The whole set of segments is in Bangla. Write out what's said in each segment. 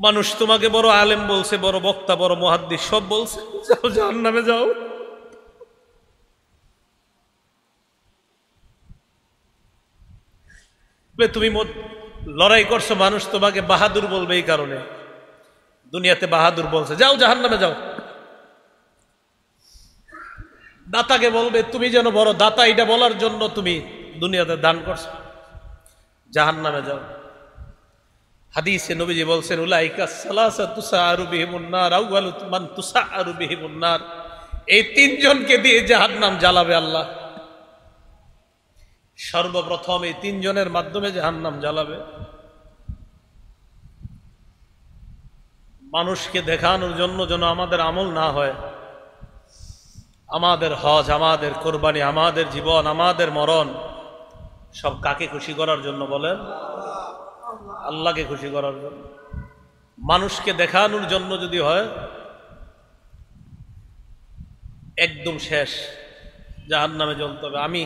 মানুষ তোমাকে বড় আলেম বলছে, বড় বক্তা, বড় মুহাদ্দিস সব বলছে, যাও জাহান্নামে যাও। তুমি লড়াই করছো, মানুষ তোমাকে বাহাদুর বলবে এই কারণে, দুনিয়াতে বাহাদুর বলছে, যাও জাহান্নামে যাও। দাতাকে বলবে তুমি যেন বড় দাতা, এটা বলার জন্য তুমি দুনিয়াতে দান করছো, জাহান্নামে যাও। হাদিসে নবীজি বলছেন উলাইকা সালাসা তুসাআরু বিহিমুন নার আউয়ালু মান তুসাআরু বিহিমুন নার, এই তিনজনকে দিয়ে জাহান্নাম জ্বালাবে আল্লাহ। সর্বপ্রথম এই তিনজনের মাধ্যমে জাহান্নাম জ্বালাবে। মানুষকে দেখানোর জন্য যেন আমাদের আমল না হয়, আমাদের হজ, আমাদের কোরবানি, আমাদের জীবন, আমাদের মরণ সব কাকে খুশি করার জন্য বলেন? আল্লাহকে খুশি করার জন্য। মানুষকে দেখানোর জন্য যদি হয় একদম শেষ, জাহান্নামে জ্বলতে হবে। আমি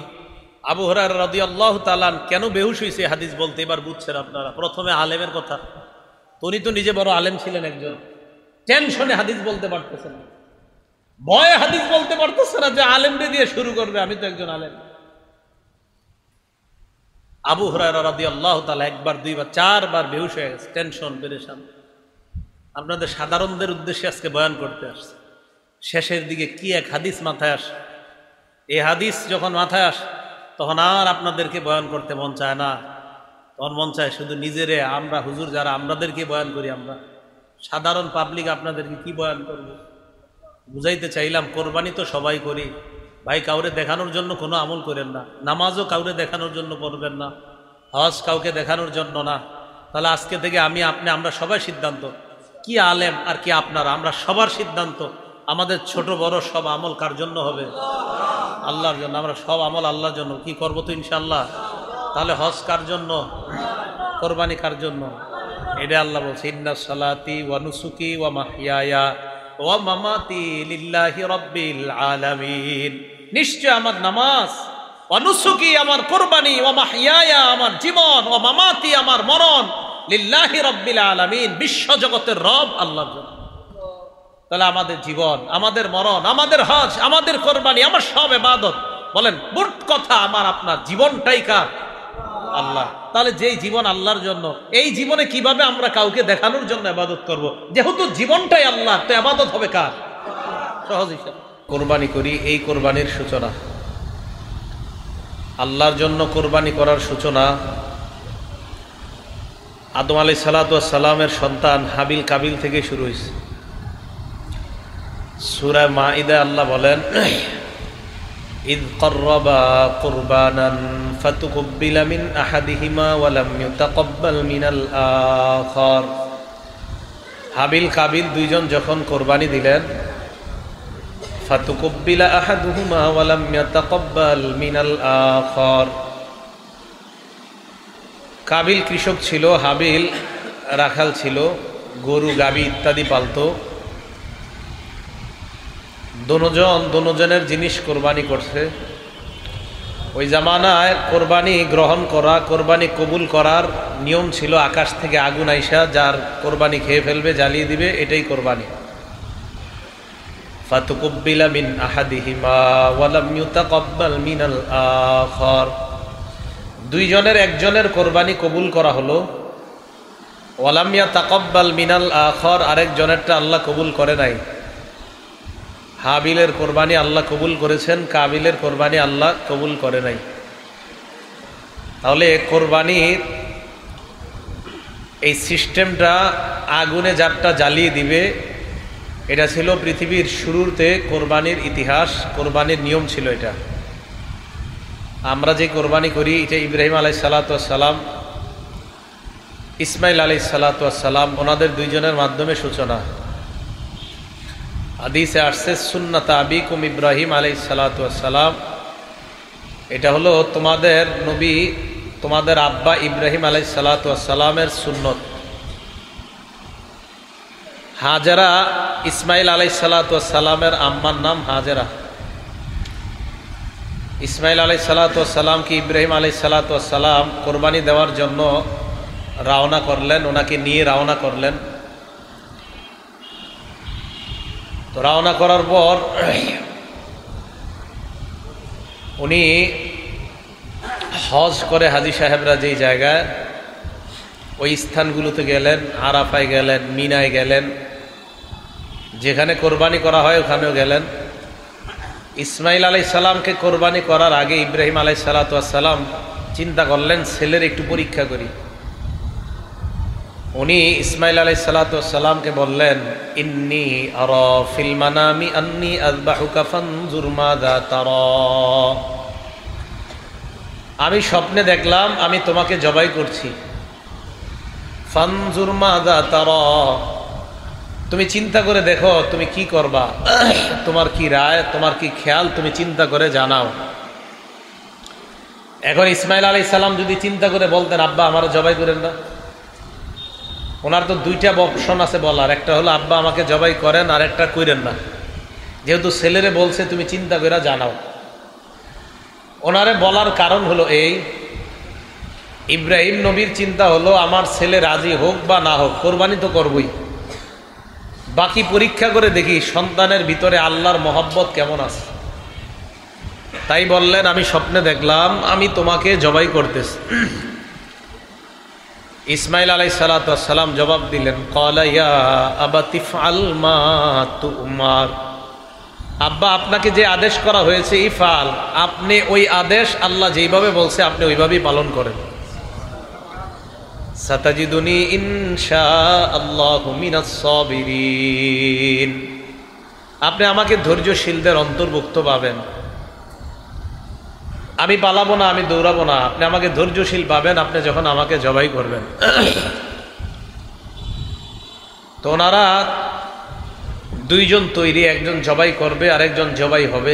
আবু হুরায়রা রাদিয়াল্লাহু তাআলা কেন বেহুশ হয়েছে হাদিস বলতে এবার বুঝছেন আপনারা। প্রথমে আলেমের কথা, উনি তো নিজে বড় আলেম ছিলেন একজন, টেনশনে হাদিস বলতে পারতেছেন না, ভয়ে হাদিস বলতে পারতেছে না যে আলেমরে দিয়ে শুরু করবে, আমি তো একজন আলেম। আবু হুরায়রা রাদিয়াল্লাহু তাআলা একবার, দুইবার, চারবার বেহুশ হয়ে গেছে, টেনশন, পেরেশান। আপনাদের সাধারণদের উদ্দেশ্যে আজকে বয়ান করতে আসছে। শেষের দিকে কি এক হাদিস মাথায় আসে, এই হাদিস যখন মাথায় আসে তখন আর আপনাদেরকে বয়ান করতে মন চায় না, তখন মন চায় শুধু নিজেরে, আমরা হুজুর যারা আমাদেরকে বয়ান করি, আমরা সাধারণ পাবলিক আপনাদেরকে কি বয়ান করব। বুঝাইতে চাইলাম কোরবানি তো সবাই করি ভাই, কাউরে দেখানোর জন্য কোনো আমল করেন না, নামাজও কাউরে দেখানোর জন্য পড়বেন না, হজ কাউকে দেখানোর জন্য না। তাহলে আজকে থেকে আমি, আপনি, আমরা সবাই সিদ্ধান্ত, কি আলেম আর কি আপনারা, আমরা সবার সিদ্ধান্ত আমাদের ছোট বড় সব আমল কার জন্য হবে? আল্লাহর জন্য। আমরা সব আমল আল্লাহর জন্য কি করবো তো ইনশাআল্লাহ। তাহলে হজ কার জন্য, কোরবানি কার জন্য? এটা আল্লাহ বলছে ইন্না সালাতি ওয়া নুসুকি ওয়া মাহইয়ায়া ওয়া মামাতি লিল্লাহি রাব্বিল আলামিন, নিশ্চয় আমার নামাজ, ওয়া নুসুকি আমার কোরবানি, ওয়া মাহইয়ায়া আমার জীবন, ওয়া মামাতি আমার মরণ, লিল্লাহি রাব্বিল আলামিন বিশ্ব জগতের রব আল্লাহর জন্য। তাহলে আমাদের জীবন, আমাদের মরণ, আমাদের হজ, আমাদের কোরবানি, আমার সব ইবাদত, বলেন মোট কথা আমার আপনার জীবনটাই কার? আল্লাহ। তাহলে যেই জীবন আল্লাহর জন্য, এই জীবনে কিভাবে আমরা কাউকে দেখানোর জন্য ইবাদত করব? যেহেতু জীবনটাই আল্লাহ, তো ইবাদত হবে কার? সহজ হিসাব। কোরবানি করি, এই কোরবানির সূচনা, আল্লাহর জন্য কোরবানি করার সূচনা আদম আলাইহিস সালাতু ওয়াস সালামের সন্তান হাবিল কাবিল থেকে শুরু হয়েছে। সূরা মাঈদা আল্লাহ বলেন ইয ক্বাররাবা কুরবানান ফাতুকব্বিলা মিন আহাদিহিমা ওয়া লাম ইউতাকাব্বাল মিনাল আখার। হাবিল কাবিল দুইজন যখন কোরবানি দিলেন, ফাতুকব্বিলা আহাদুহুমা ওয়া লাম ইউতাকাব্বাল মিনাল আখার। কাবিল কৃষক ছিল, হাবিল রাখাল ছিল, গরু গাবি ইত্যাদি পালতো। দোনোজনের জিনিস কোরবানি করছে। ওই জামানায় কোরবানি গ্রহণ করা, কোরবানি কবুল করার নিয়ম ছিল আকাশ থেকে আগুন আইসা যার কোরবানি খেয়ে ফেলবে, জ্বালিয়ে দিবে, এটাই কোরবানি। ফাতুকব্বিলা মিন আহাদিহিমা ওয়া লাম ইউতাকাব্বাল মিনাল আখার। দুইজনের একজনের কোরবানি কবুল করা হলো, ওয়া লাম ইউতাকাব্বাল মিনাল আখার, আরেকজনেরটা আল্লাহ কবুল করে নাই। হাবিলের কোরবানি আল্লাহ কবুল করেছেন, কাবিলের কোরবানি আল্লাহ কবুল করে নাই। তাহলে কোরবানির এই সিস্টেমটা, আগুনে যারটা জ্বালিয়ে দিবে, এটা ছিল পৃথিবীর শুরুতে কোরবানির ইতিহাস, কোরবানির নিয়ম ছিল এটা। আমরা যে কোরবানি করি এটা ইব্রাহিম আলাইহিস সালাতু ওয়াস সালাম, ইসমাইল আলাইহিস সালাতু ওয়াস সালাম, ওনাদের দুইজনের মাধ্যমে সূচনা। হাদিসে আসছে সুন্নাত আবিকুম ইব্রাহিম আলাইহিস সালাতু ওয়াস সালাম, এটা হলো তোমাদের নবী, তোমাদের আব্বা ইব্রাহিম আলাইহিস সালাতু ওয়াস সালামের সুন্নত। হাজেরা, ইসমাইল আলাইহিস সালাতু ওয়াস সালামের আম্মার নাম হাজেরা। ইসমাইল আলাইহিস সালাতু ওয়াস সালামকে ইব্রাহিম আলাইহিস সালাতু ওয়াস সালাম কোরবানি দেওয়ার জন্য রওনা করলেন, ওনাকে নিয়ে রওনা করলেন। তো রওনা করার পর উনি হজ করে হাজী সাহেবরা যেই জায়গায় ওই স্থানগুলোতে গেলেন, আরাফায় গেলেন, মিনায় গেলেন, যেখানে কোরবানি করা হয় ওখানেও গেলেন। ইসমাইল আলাইহিস সালামকে কোরবানি করার আগে ইব্রাহিম আলাইহিস সালাম চিন্তা করলেন ছেলের একটু পরীক্ষা করি। উনি ইসমাইল আলাইহিস সালামকে বললেন, ইন্নী আরা ফিল মানামি আন্নী আযবাহুকা ফানজুর মাযা তারা, আমি স্বপ্নে দেখলাম আমি তোমাকে জবাই করছি। ফানজুর মাযা তারা, তুমি চিন্তা করে দেখো তুমি কি করবা, তোমার কি রায়, তোমার কি খেয়াল, তুমি চিন্তা করে জানাও। এখন ইসমাইল আলাইহিস সালাম যদি চিন্তা করে বলতেন আব্বা আমার জবাই করেন না, ওনার তো দুইটা অপশন আছে বলার, একটা হলো আব্বা আমাকে জবাই করেন, আর একটা কইরেন না। যেহেতু ছেলেরে বলছে তুমি চিন্তা করে জানাও, ওনারে বলার কারণ হলো এই, ইব্রাহিম নবীর চিন্তা হলো আমার ছেলে রাজি হোক বা না হোক কোরবানি তো করবই, বাকি পরীক্ষা করে দেখি সন্তানের ভিতরে আল্লাহর মহব্বত কেমন আছে। তাই বললেন আমি স্বপ্নে দেখলাম আমি তোমাকে জবাই করতেছি। ইসমাইল আলাইহিস সালাম জবাব দিলেন, ক্বালা ইয়া আবাতি ইফআল মা তুমার, আব্বা আপনাকে যে আদেশ করা হয়েছে ইফআল, আপনি ওই আদেশ আল্লাহ যেইভাবে বলছে আপনি ওইভাবেই পালন করেন। সাতাজিদুনি ইনশাআল্লাহু মিনাস সাবিরিন, আপনি আমাকে ধৈর্যশীলদের অন্তর্ভুক্ত পাবেন। আমি পালাবো না, আমি দৌড়াবো না, আপনি আমাকে ধৈর্যশীল পাবেন আপনি যখন আমাকে জবাই করবেন। তো ওনারা দুইজন তৈরি, একজন জবাই করবে আর একজন জবাই হবে।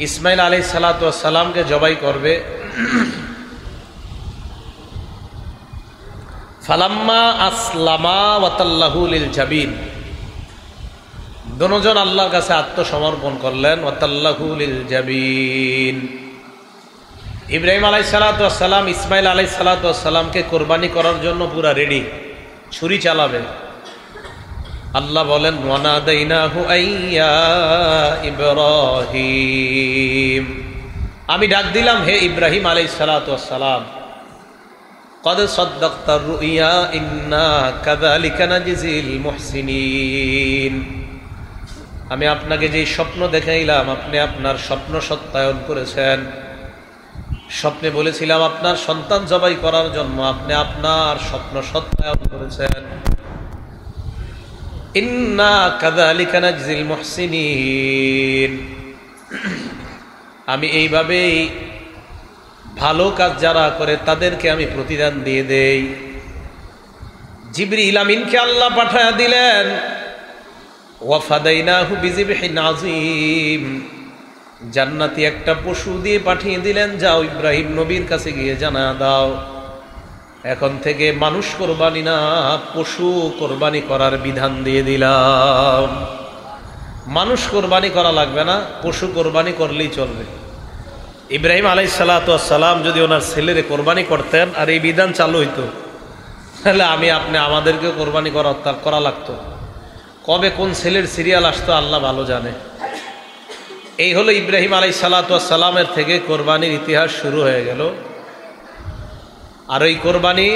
ইসমাইল আলাইহিস সালামকে জবাই করবে। ফালাম্মা আসলামা ওয়াতাল্লাহু লিল জাবিন, দুজন আল্লাহর কাছে আত্মসমর্পণ করলেন। ওয়াতাল্লাহু লিল জাবিন, ইব্রাহিম আলাইহিস সালাম ইসমাইল আলাইহিস সালামকে কোরবানি করার জন্য পুরা রেডি, ছুরি চালাবে। আল্লাহ বলেন ওয়ানাদাইনাহু আইয়া ইব্রাহিম, আমি ডাক দিলাম হে ইব্রাহিম আলাইহিস সালাম, কদ সাদ্দাকতার রুইয়া ইন্না কাযালিকা নাজিল মুহসিনিন, আমি আপনাকে যে স্বপ্ন দেখাইলাম আপনি আপনার স্বপ্ন সত্যায়ন করেছেন। স্বপ্নে বলেছিলাম আপনার সন্তান জবাই করার জন্য, আপনি আপনার স্বপ্ন সত্যায়ন করেছেন। ইন্না কাযালিকা নাজিল মুহসিনিন, আমি এইভাবেই ভালো কাজ যারা করে তাদেরকে আমি প্রতিদান দিয়ে দেই। জিবরিল আমিনকে আল্লাহ পাঠায়া দিলেন, ওয়াফাদাইনাহু বিযিবহিন আযীম, জান্নাতি একটা পশু দিয়ে পাঠিয়ে দিলেন, যাও ইব্রাহিম নবীর কাছে গিয়ে জানা দাও এখন থেকে মানুষ কোরবানি না পশু কোরবানি করার বিধান দিয়ে দিলাম। মানুষ কোরবানি করা লাগবে না, পশু কোরবানি করলেই চলবে। ইব্রাহিম আলাইহিস সালাম যদি ওনার ছেলেরে কোরবানি করতেন আর এই বিধান চালু হইতো, তাহলে আমি আপনি আমাদেরকেও কোরবানি করা লাগতো। কবে কোন ছেলের সিরিয়াল আসতো আল্লাহ ভালো জানে। এই হলো ইব্রাহিম আলাইহিস সালামের থেকে কোরবানির ইতিহাস শুরু হয়ে গেল। আর ওই কোরবানি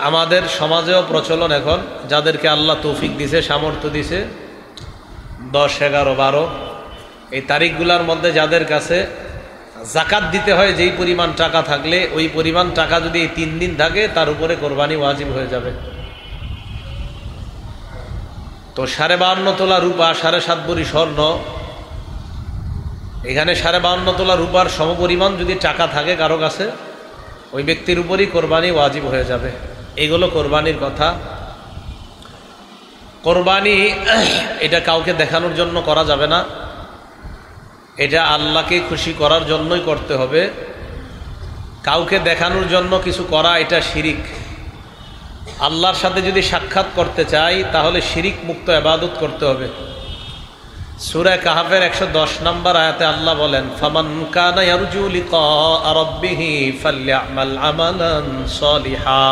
আমাদের সমাজেও প্রচলন এখন, যাদেরকে আল্লাহ তৌফিক দিছে, সামর্থ্য দিছে, 10, 11, 12 এই তারিখগুলোর মধ্যে যাদের কাছে জাকাত দিতে হয় যেই পরিমাণ টাকা থাকলে, ওই পরিমাণ টাকা যদি এই 3 দিন থাকে তার উপরে কোরবানি ওয়াজিব হয়ে যাবে। তো 52.5 তোলা রূপা, 7.5 ভরি স্বর্ণ, এখানে 52.5 তোলা রূপার সমপরিমাণ যদি টাকা থাকে কারো কাছে, ওই ব্যক্তির উপরই কোরবানি ওয়াজিব হয়ে যাবে। এগুলো কোরবানির কথা। কোরবানি এটা কাউকে দেখানোর জন্য করা যাবে না, এটা আল্লাহকে খুশি করার জন্যই করতে হবে। কাউকে দেখানোর জন্য কিছু করা এটা শিরিক। আল্লাহর সাথে যদি সাক্ষাৎ করতে চাই তাহলে শিরিক মুক্ত ইবাদত করতে হবে। সূরা কাহফের 110 নম্বর আয়াতে আল্লাহ বলেন, ফামান কানা ইয়ারজু লিকা রাব্বিহি ফালইআমাল আমালান সলিহা,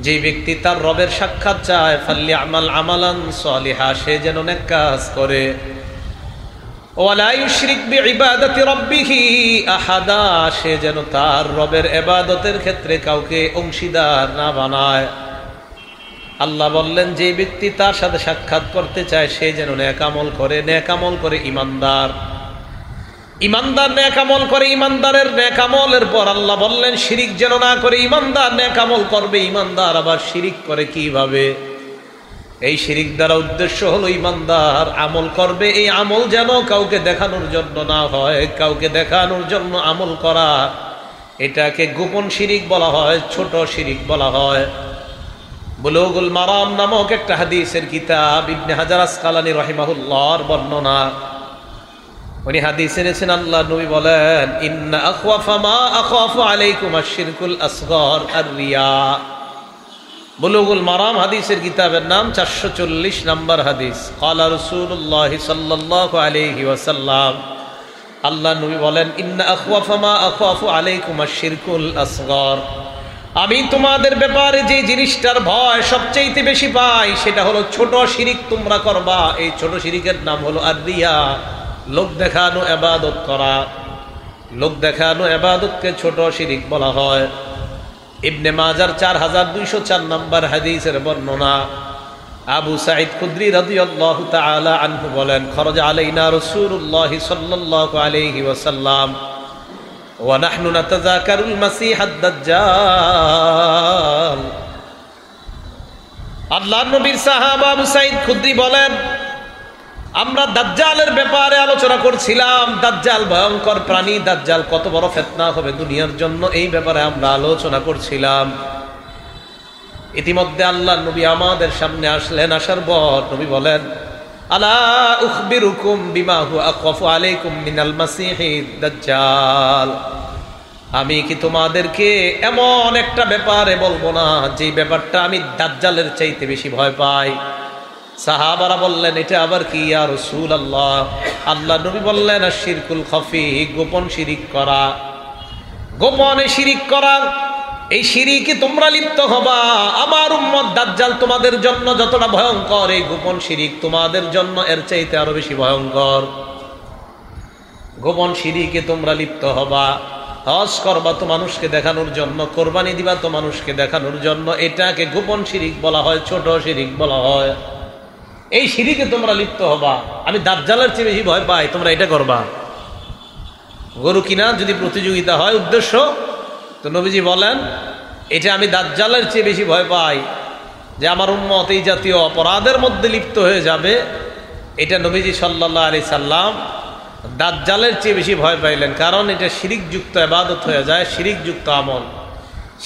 যে ব্যক্তি তার রবের সাক্ষাৎ চায় ফাল্লিয়ামাল আমালান সালিহা, সে যেন নেক কাজ করে। ওয়ালা ইউশরিক বিইবাদাতি রাব্বিহি আহাদা, সে যেন তার রবের ইবাদতের ক্ষেত্রে কাউকে অংশীদার না বানায়। আল্লাহ বললেন যে ব্যক্তি তার সাথে সাক্ষাৎ করতে চায় সে যেন নেক আমল করে। নেক আমল করে ইমানদার, ইমানদার নেক আমল করে। ইমানদারের নেক আমলের পর আল্লাহ বললেন শিরিক যেন না করে। ইমানদার নেক আমল করবে, ইমানদার আবার শিরিক করে কিভাবে? এই শিরিক দ্বারা উদ্দেশ্য হলো ইমানদার আমল করবে, এই আমল যেন কাউকে দেখানোর জন্য না হয়। কাউকে দেখানোর জন্য আমল করা এটাকে গোপন শিরিক বলা হয়, ছোট শিরিক বলা হয়। বুলুগুল মারাম নামক একটা হাদিসের কিতাব, ইবনে হাজার আসকালানী রাহিমাহুল্লাহর বর্ণনা। উনি হাদিস এনেছেন, আল্লাহ নবী বলেন ইন্না আখওয়াফা মা আখাফু আলাইকুম আশ-শিরকুল আসগর আর-রিয়া। বুলুগুল মারাম হাদিসের কিতাবের নাম, 440 নম্বর হাদিস। ক্বালা রাসূলুল্লাহ সাল্লাল্লাহু আলাইহি ওয়াসাল্লাম, আল্লাহ নবী বলেন ইন্না আখওয়াফা মা আখাফু আলাইকুম আশ-শিরকুল আসগর, আমি তোমাদের ব্যাপারে যে জিনিসটার ভয় সবচেয়ে বেশি পাই সেটা হলো ছোট শিরিক তোমরা করবা। এই ছোট শিরিকের নাম হলো আর-রিয়া, লোক দেখানো ইবাদত করা। লোক দেখানো ইবাদতকে ছোট শিরিক বলা হয়। ইবনে মাজার 4204 নম্বর হাদিসের বর্ণনা। আবু সাঈদ খুদরি রাদিয়াল্লাহু তাআলা আনহু বলেন খরজ আলাইনা রাসূলুল্লাহ সাল্লাল্লাহু আলাইহি ওয়াসাল্লাম ওয়া নাহনু নাতাযাকারুল মাসীহ আদ-দাজ্জাল। আল্লাহর নবীর সাহাবা আবু সাঈদ খুদরি বলেন আমরা দাজ্জালের ব্যাপারে আলোচনা করছিলাম। দাজ্জাল ভয়ঙ্কর প্রাণী, দাজ্জাল কত বড় ফিতনা হবে দুনিয়ার জন্য, এই ব্যাপারে আমরা আলোচনা করছিলাম। ইতিমধ্যে আল্লাহর নবী আমাদের সামনে আসলেন। আসার পর নবী বলেন আলা উখবিরুকুম বিমা হুয়া আখাফু আলাইকুম মিনাল মাসীহিদ দাজ্জাল, আমি কি তোমাদেরকে এমন একটা ব্যাপারে বলবো না যে ব্যাপারটা আমি দাজ্জালের চাইতে বেশি ভয় পাই? সাহাবারা বললেন এটা আবার কি ইয়া রাসূলুল্লাহ? আল্লাহ নবী বললেন আশ-শিরকুল খাফি, গোপন শিরিক করা। গোপনে শিরিক করা, এই শিরিকে তোমরা লিপ্ত হবা। আমার উম্মত দাজ্জাল তোমাদের জন্য যতটা ভয়ঙ্কর, এই গোপন শিরিক তোমাদের জন্য এর চাইতে আরো বেশি ভয়ঙ্কর। গোপন শিরিকে তোমরা লিপ্ত হবা। হজ করবা তো মানুষকে দেখানোর জন্য, কোরবানি দিবা তো মানুষকে দেখানোর জন্য, এটাকে গোপন শিরিক বলা হয়, ছোট শিরিক বলা হয়। এই শিরিকে তোমরা লিপ্ত হবা। আমি দাজ্জালের চেয়ে বেশি ভয় পাই, তোমরা এটা করবা। গরু কিনা যদি প্রতিযোগিতা হয় উদ্দেশ্য, তো নবীজি বলেন এটা আমি দাজ্জালের চেয়ে বেশি ভয় পাই যে আমার উম্মত এই জাতীয় অপরাধের মধ্যে লিপ্ত হয়ে যাবে। এটা নবীজি সাল্লাল্লাহু আলাইহি সাল্লাম দাজ্জালের চেয়ে বেশি ভয় পাইলেন, কারণ এটা শিরিকযুক্ত ইবাদত হয়ে যায়, শিরিকযুক্ত আমল।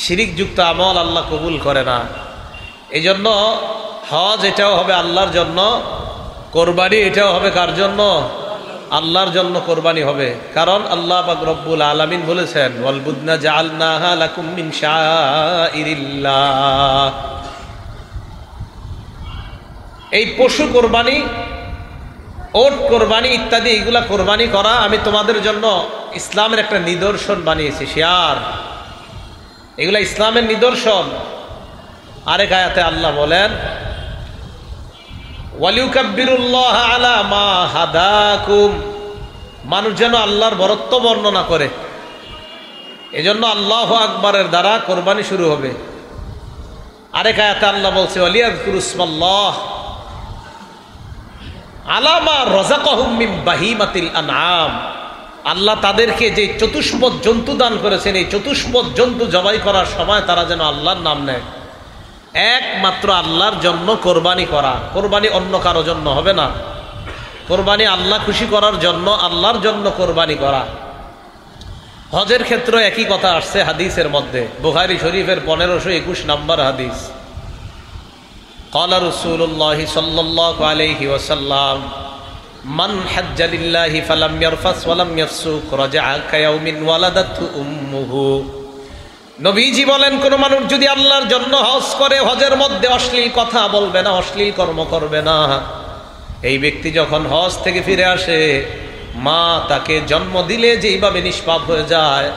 শিরিকযুক্ত আমল আল্লাহ কবুল করে না। এই জন্য হজ এটাও হবে আল্লাহর জন্য, কোরবানি এটাও হবে কার জন্য? আল্লাহর জন্য কোরবানি হবে। কারণ আল্লাহ পাক রব্বুল আলামিন বলেছেন ওয়াল বুদনা জাআলনাহা লাকুম মিন শাআইরিল্লাহ। এই পশু কোরবানি, ওট কোরবানি ইত্যাদি এগুলা কোরবানি করা আমি তোমাদের জন্য ইসলামের একটা নিদর্শন বানিয়েছি, শিয়ার। এগুলা ইসলামের নিদর্শন। আরেক আয়াতে আল্লাহ বলেন ওয়ালিউকাব্বিরুল্লাহ আলা মা হাদাকুম, মানুষ যেন আল্লাহর বরত্ব বর্ণনা করে। এজন্য আল্লাহু আকবারের দ্বারা কোরবানি শুরু হবে। আরেক আয়াতে আল্লাহ বলছে ওয়ালিয়াযকুরুসমাল্লাহ আলা মা রাযাকাহুম মিন বাহিমাতিল আনআম, আল্লাহ তাদেরকে যে চতুষ্পদ জন্তু দান করেছেন, এই চতুষ্পদ জন্তু জবাই করার সময় তারা যেন আল্লাহর নাম নেয়। একমাত্র আল্লাহর জন্য কোরবানি করা, কোরবানি অন্য কারো জন্য হবে না। কোরবানি আল্লাহ খুশি করার জন্য, আল্লাহর জন্য কোরবানি করা। হজের ক্ষেত্রে একই কথা আসছে হাদিসের মধ্যে, বুখারী শরীফের 1521 নম্বর হাদিস। ক্বালা রাসূলুল্লাহ সাল্লাল্লাহু আলাইহি ওয়াসাল্লাম মান হাজ্জা লিল্লাহি ফালাম ইয়ারফাস ওয়া লাম ইয়াফসুক রাজা'a কায়াউমিন ওয়ালাদাতহু উম্মুহু। নবীজি বলেন কোন মানুষ যদি আল্লাহর জন্য হজ করে, হজের মধ্যে অশ্লীল কথা বলবে না, অশ্লীল কর্ম করবে না, এই ব্যক্তি যখন হজ থেকে ফিরে আসে, মা তাকে জন্ম দিলে যেইভাবে নিষ্পাপ হয়ে যায়,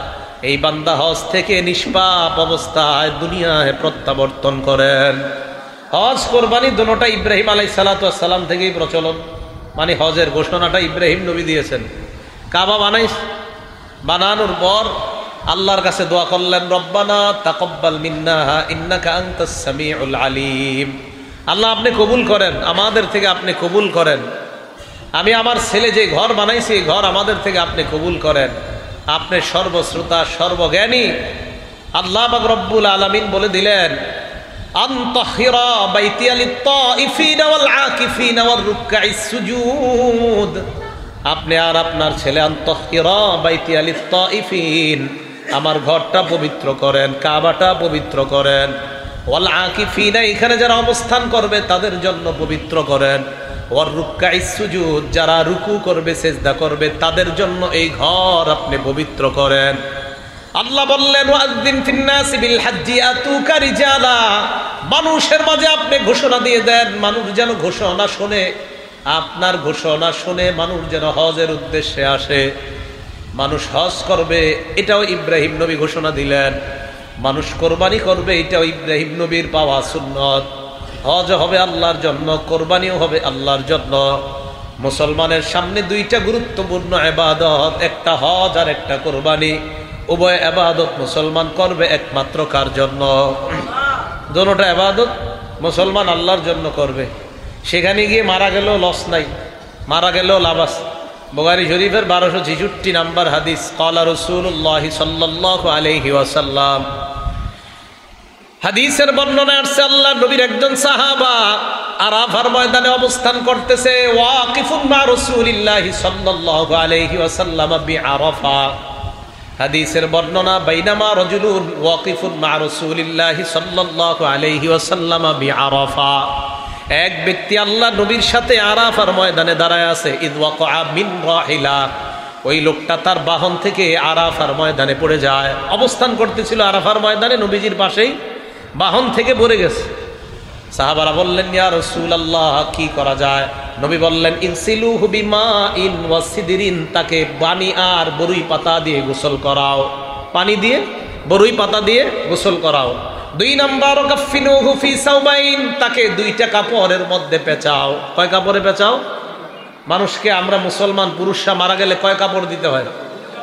এই বান্দা হজ থেকে নিষ্পাপ অবস্থায় দুনিয়ায় প্রত্যাবর্তন করেন। হজ কোরবানি দুটোটা ইব্রাহিম আলাইহিস সালাতু ওয়াস সালাম থেকেই প্রচলন, মানে হজের ঘোষণাটা ইব্রাহিম নবী দিয়েছেন। কাবা বানানোর পর আল্লাহর কাছে দোয়া করলেন, রব্বানা তাকাব্বাল মিন্না ইন্নাকা আনতাস সামিউল আলিম। আল্লাহ আপনি কবুল করেন, আমাদের থেকে আপনি কবুল করেন। আমি আমার ছেলে যে ঘর বানাইছি এই ঘর আমাদের থেকে আপনি কবুল করেন, আপনি সর্বশ্রোতা সর্বজ্ঞানী। আল্লাহ পাক রব্বুল আলামিন বলে দিলেন, আনতাহিরা বাইতিয়া লিত্তাইফিনা ওয়াল আকিফিনা ওয়ার রুকআইস সুজুদ। আপনি আর আপনার ছেলে আনতাহিরা বাইতিয়া লিত্তাইফিন, আমার ঘরটা পবিত্র করেন, কাবাটা পবিত্র করেন। ওয়াল আকিফিনা, এখানে যারা অবস্থান করবে তাদের জন্য পবিত্র করেন। ওয়ার রুকআইস সুজুদ, যারা রুকু করবে সেজদা করবে তাদের জন্য এই ঘর আপনি পবিত্র করেন। আল্লাহ বললেন, ওয়াযিন ফিন্নাসি বিল হাজ্জি আতুকা রিজালা, মানুষের মাঝে আপনি ঘোষণা দিয়ে দেন, মানুষ যেন ঘোষণা শুনে, আপনার ঘোষণা শুনে মানুষ যেন হজের উদ্দেশ্যে আসে, মানুষ হজ করবে। এটাও ইব্রাহিম নবী ঘোষণা দিলেন। মানুষ কোরবানি করবে, এটাও ইব্রাহিম নবীর পাওয়া সুন্নত। হজ হবে আল্লাহর জন্য, কোরবানিও হবে আল্লাহর জন্য। মুসলমানের সামনে দুইটা গুরুত্বপূর্ণ ইবাদত, একটা হজ আর একটা কোরবানি। উভয় ইবাদত মুসলমান করবে একমাত্র কার জন্য? দুটোটা ইবাদত মুসলমান আল্লাহর জন্য করবে। সেখানে গিয়ে মারা গেলেও লস নাই, মারা গেলেও লাভ আছে। বুখারী শরীফের 1266 নম্বর হাদিস, ক্বালা রাসূলুল্লাহ সাল্লাল্লাহু আলাইহি ওয়াসাল্লাম, হাদিসের বর্ণনা আসছে আল্লাহর নবীর একজন সাহাবা আরাফার ময়দানে অবস্থান করতেছে, ওয়াকিফুন মা রাসূলিল্লাহি সাল্লাল্লাহু আলাইহি ওয়াসাল্লাম বিআরাফা। হাদিসের বর্ণনা, বাইনামা রাজুলুন ওয়াকিফুন মা রাসূলিল্লাহি সাল্লাল্লাহু আলাইহি ওয়াসাল্লাম বিআরাফা, এক ব্যক্তি আল্লাহ নবীর সাথে আরাফার ময়দানে দাঁড়ায় আছে। ইদ ওয়াকা মিন রাহিলা, ওই লোকটা তার বাহন থেকে আরাফার ময়দানে পড়ে যায়। অবস্থান করতেছিল আরাফার ময়দানে, নবীজির পাশেই বাহন থেকে পড়ে গেছে। সাহাবারা বললেন, ইয়া রাসূলুল্লাহ, কি করা যায়? নবী বললেন, ইনসিলুহু বিমাইন ওয়া সিদরিন, তাকে পানি আর বরুই পাতা দিয়ে গোসল করাও, পানি দিয়ে বরুই পাতা দিয়ে গোসল করাও। 2 নাম্বার, কাফিনুহু ফি সাওবাইন, তাকে 2টা কাপড়ের মধ্যে পেঁচাও। কয় কাপড়ে পেঁচাও? মানুষকে, আমরা মুসলমান পুরুষরা মারা গেলে কয় কাপড় দিতে হয়?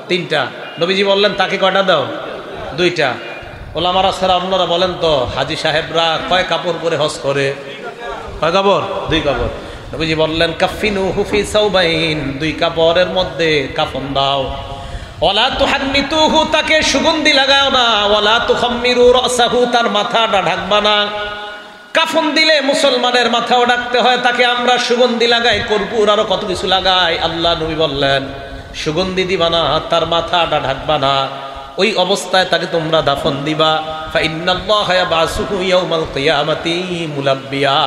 3টা। নবীজি বললেন তাকে কয়টা দাও? 2টা। ওলামারা ছাড়া অন্যরা বলেন তো, হাজী সাহেবরা কয় কাপড় পরে হজ করে? কয় কাপড়? 2 কাপড়। নবীজি বললেন, কাফিনুহু ফি সাওবাইন, 2 কাপড়ের মধ্যে কাফন দাও। ওয়ালা তুহান্নিতুহু, তাকে সুগন্ধি লাগাও না। ওয়ালা তুখাম্মিরু রাসাহু, তার মাথাটা ঢাকবা না। কাফন দিলে মুসলমানের মাথাও ঢাকতে হয়, তাকে আমরা সুগন্ধি লাগাই, কর্পূর আরো কত কিছু লাগাই। আল্লাহ নবী বললেন, সুগন্ধি দিবা না, তার মাথাটা ঢাকবা না, ওই অবস্থায় তাকে তোমরা দাফন দিবা। ফাইন্নাল্লাহা ইয়াবআসুহু ইয়াউমাল কিয়ামাতি মুলাব্বিয়া,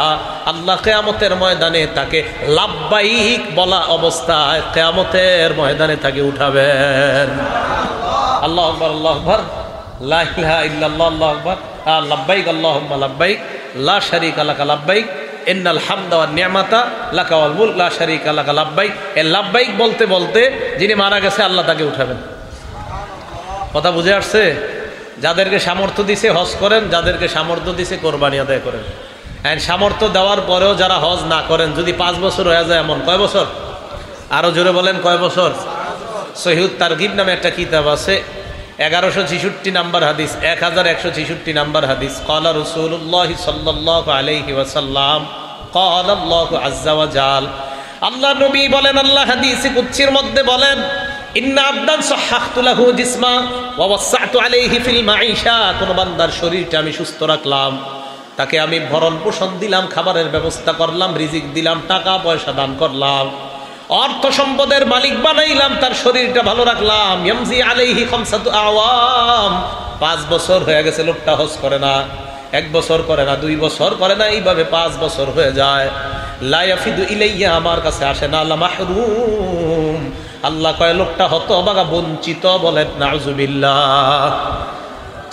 আল্লাহ কিয়ামতের ময়দানে তাকে লাব্বাইক বলা অবস্থায় কিয়ামতের ময়দানে তাকে উঠাবেন। আল্লাহু আকবার, আল্লাহু আকবার, লা ইলাহা ইল্লাল্লাহ, আল্লাহু আকবার, লাব্বাইক আল্লাহুম্মা লাব্বাইক, লা শারীকা লাকা লাব্বাইক, ইন্নাল হামদা ওয়ান নি'মাতা লাকা ওয়াল মুলক লা শারীকা লাকা লাব্বাইক। এই লাব্বাইক বলতে বলতে যিনি মারা গেছে আল্লাহ তাকে উঠাবেন। কথা বুঝে আসছে? যাদেরকে সামর্থ্য দিছে হজ করেন, যাদেরকে সামর্থ্য দিছে কোরবানি আদায় করেন। আর সামর্থ্য দেওয়ার পরেও যারা হজ না করেন, যদি 5 বছর হয়ে যায়, এমন কয় বছর? আরো জোরে বলেন, কয় বছর? সহিহুত তারগিব নামে একটা কিতাব আছে, 1166 নাম্বার হাদিস, 1166 নাম্বার হাদিস। ক্বালা রাসূলুল্লাহ সাল্লাল্লাহু আলাইহি ওয়াসাল্লাম, ক্বালা আল্লাহু আযজা ওয়া জাল, আল্লাহ নবী বলেন, আল্লাহ হাদিসে কুদসির মধ্যে বলেন, ইন্না আবদান সাহহাতু লাহু জিসমা ওয়া ওয়াসআতু আলাইহি ফিল মাঈশা, কোন বান্দার শরীরটা আমি সুস্থ রাখলাম, তাকে আমি ভরণ পোষণ দিলাম, খাবারের ব্যবস্থা করলাম, রিজিক দিলাম, টাকা পয়সা দান করলাম, অর্থ সম্পদের মালিক বানাইলাম, তার শরীরটা ভালো রাখলাম। ইয়ামজি আলাইহি খামসাতু আওয়াম, 5 বছর হয়ে গেছে লোকটা হজ করে না, 1 বছর করে না, 2 বছর করে না, এইভাবে 5 বছর হয়ে যায়। লা ইয়াফিদু ইলাইয়া, আমার কাছে আসে না। লা মাহরুম, আল্লাহ কয় লোকটা হতভাগা, বঞ্চিত। বলেন নাউজুবিল্লাহ।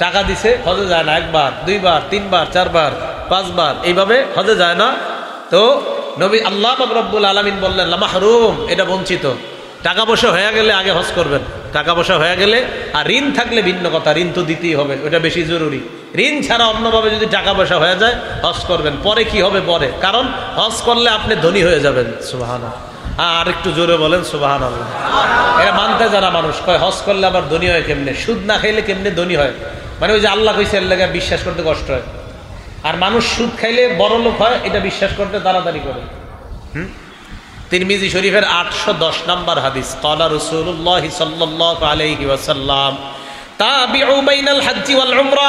টাকা দিছে, হজে যায় না, 1 বার 2 বার 3 বার 4 বার 5 বার, এইভাবে হজে যায় না। তো নবী আল্লাহ পাক রব্বুল আলামিন বললেন লা মাহরুম, এটা বঞ্চিত। টাকা পয়সা হয়ে গেলে আগে হজ করবেন। টাকা পয়সা হয়ে গেলে, আর ঋণ থাকলে ভিন্ন কথা, ঋণ তো দিতেই হবে, ওটা বেশি জরুরি। ঋণ ছাড়া অন্যভাবে যদি টাকা পয়সা হয়ে যায় হজ করবেন, পরে কি হবে পরে, কারণ হজ করলে আপনি ধনী হয়ে যাবেন। সুবহানাল্লাহ, আর একটু জোরে বলেন সুবহানাল্লাহ। এটা মানতে জানা মানুষ কয় হজ করলে আবার ধনী হয় কেমনে, সুদ না খাইলে কেমনে ধনী হয়, মানে ওই যে আল্লাহ কইছে এর লাগে বিশ্বাস করতে কষ্ট হয়। আর মানুষ সুদ খাইলে বড় লোক হয়, এটা বিশ্বাস করতে তাড়াতাড়ি করে। তিরমিজি শরীফের 810 নম্বর হাদিস, ক্বালা রাসূলুল্লাহ সাল্লাল্লাহু আলাইহি ওয়াসাল্লাম তাবিউ বাইনাল হজ্জি ওয়াল উমরা,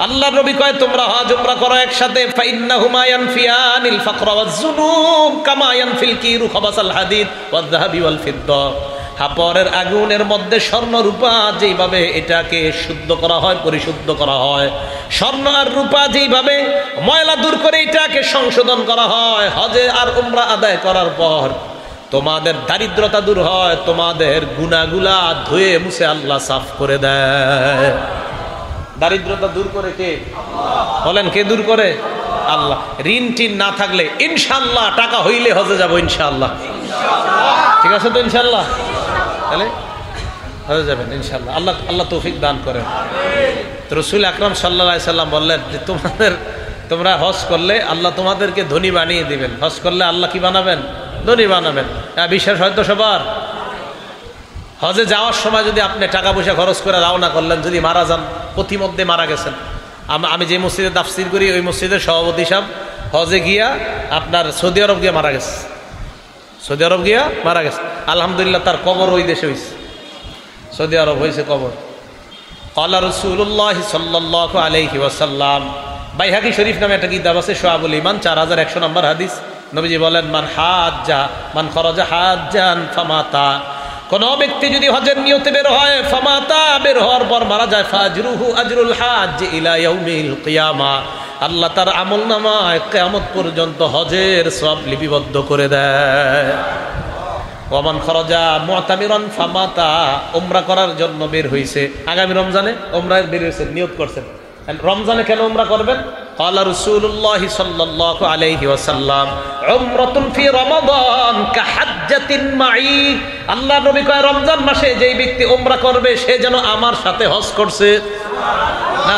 আল্লাহর নবী কয় তোমরা হজ উমরা করো একসাথে, ফাইন্নাহুমা ইয়ানফিয়ানিল ফাকরা ওয়াজ যুনুব কামা ইয়ানফিল কিরু খাবাসাল হাদিদ ওয়াজ যাহাবি ওয়াল ফিদ্দা। হাপরের আগুনের মধ্যে স্বর্ণ রূপা যেইভাবে এটাকে শুদ্ধ করা হয়, পরিশুদ্ধ করা হয়, স্বর্ণ আর রূপা যেইভাবে ময়লা দূর করে এটাকে সংশোধন করা হয়, হজে আর উমরা আদায় করার পর তোমাদের দারিদ্রতা দূর হয়, তোমাদের গুনাহগুলা ধুয়ে মুছে আল্লাহ সাফ করে দেয়। দারিদ্রতা দূর করে কে? বলেন কে দূর করে? আল্লাহ। ঋণ টিন না থাকলে ইনশাআল্লাহ, টাকা হইলে হজে যাব ইনশাআল্লাহ। ঠিক আছে তো ইনশাআল্লাহ, তাহলে হজে যাবেন ইনশাআল্লাহ। আল্লাহ আল্লাহ তৌফিক দান করেন। তো রাসূল আকরাম সাল্লাল্লাহু আলাইহি সাল্লাম বললেন যে তোমরা হজ করলে আল্লাহ তোমাদেরকে ধনী বানিয়ে দিবেন। হজ করলে আল্লাহ কি বানাবেন? ধনী বানাবেন। বিশ্বাস হয়তো সবার। হজে যাওয়ার সময় যদি আপনি টাকা পয়সা খরচ করে রওনা করলেন, যদি মারা যান, প্রতিমধ্যে মারা গেছেন। আমি যে মসজিদে তাফসীর করি ওই মসজিদের সভাপতি সাহেব হজে গিয়া আপনার সৌদি আরব গিয়া মারা গেছে। সৌদি আরব গিয়া মারা গেছে, আলহামদুলিল্লাহ তার কবর ওই দেশে হয়েছে, সৌদি আরব হয়েছে কবর। ক্বালা রাসূলুল্লাহ সাল্লাল্লাহু আলাইহি ওয়াসাল্লাম, বাইহাকি শরীফ নামে একটা কিতাব আছে, শুআবুল ঈমান, 4100 নম্বর হাদিস। নবীজি বলেন মান খরাজা হাজ্জান ফামাতা, কোন ব্যক্তি যদি হজের নিয়তে বের হয়, ফামাতা বের হওয়ার পর মারা যায়, ফাজরুহু আজরুল হাজ্জ ইলা ইয়াউমিল কিয়ামা, আল্লাহ তার আমলনামায় কিয়ামত পর্যন্ত হজের সওয়াব লিপিবদ্ধ করে দেয়। ওমান খরাজা মুতামিরান ফামাতা, উমরা করার জন্য বের হইছে, আগামী রমজানে উমরা বের হইছে, নিয়ত করছেন, রমজানে কেন উমরা করবেন? ক্বালা রাসূলুল্লাহ সাল্লাল্লাহু আলাইহি ওয়াসাল্লাম উমরাতুন ফি রমাদান কাহাজ্জাতিন মাই, আল্লাহর নবী কয় রমজান মাসে যেই ব্যক্তি উমরা করবে সে যেন আমার সাথে হজ করছে। না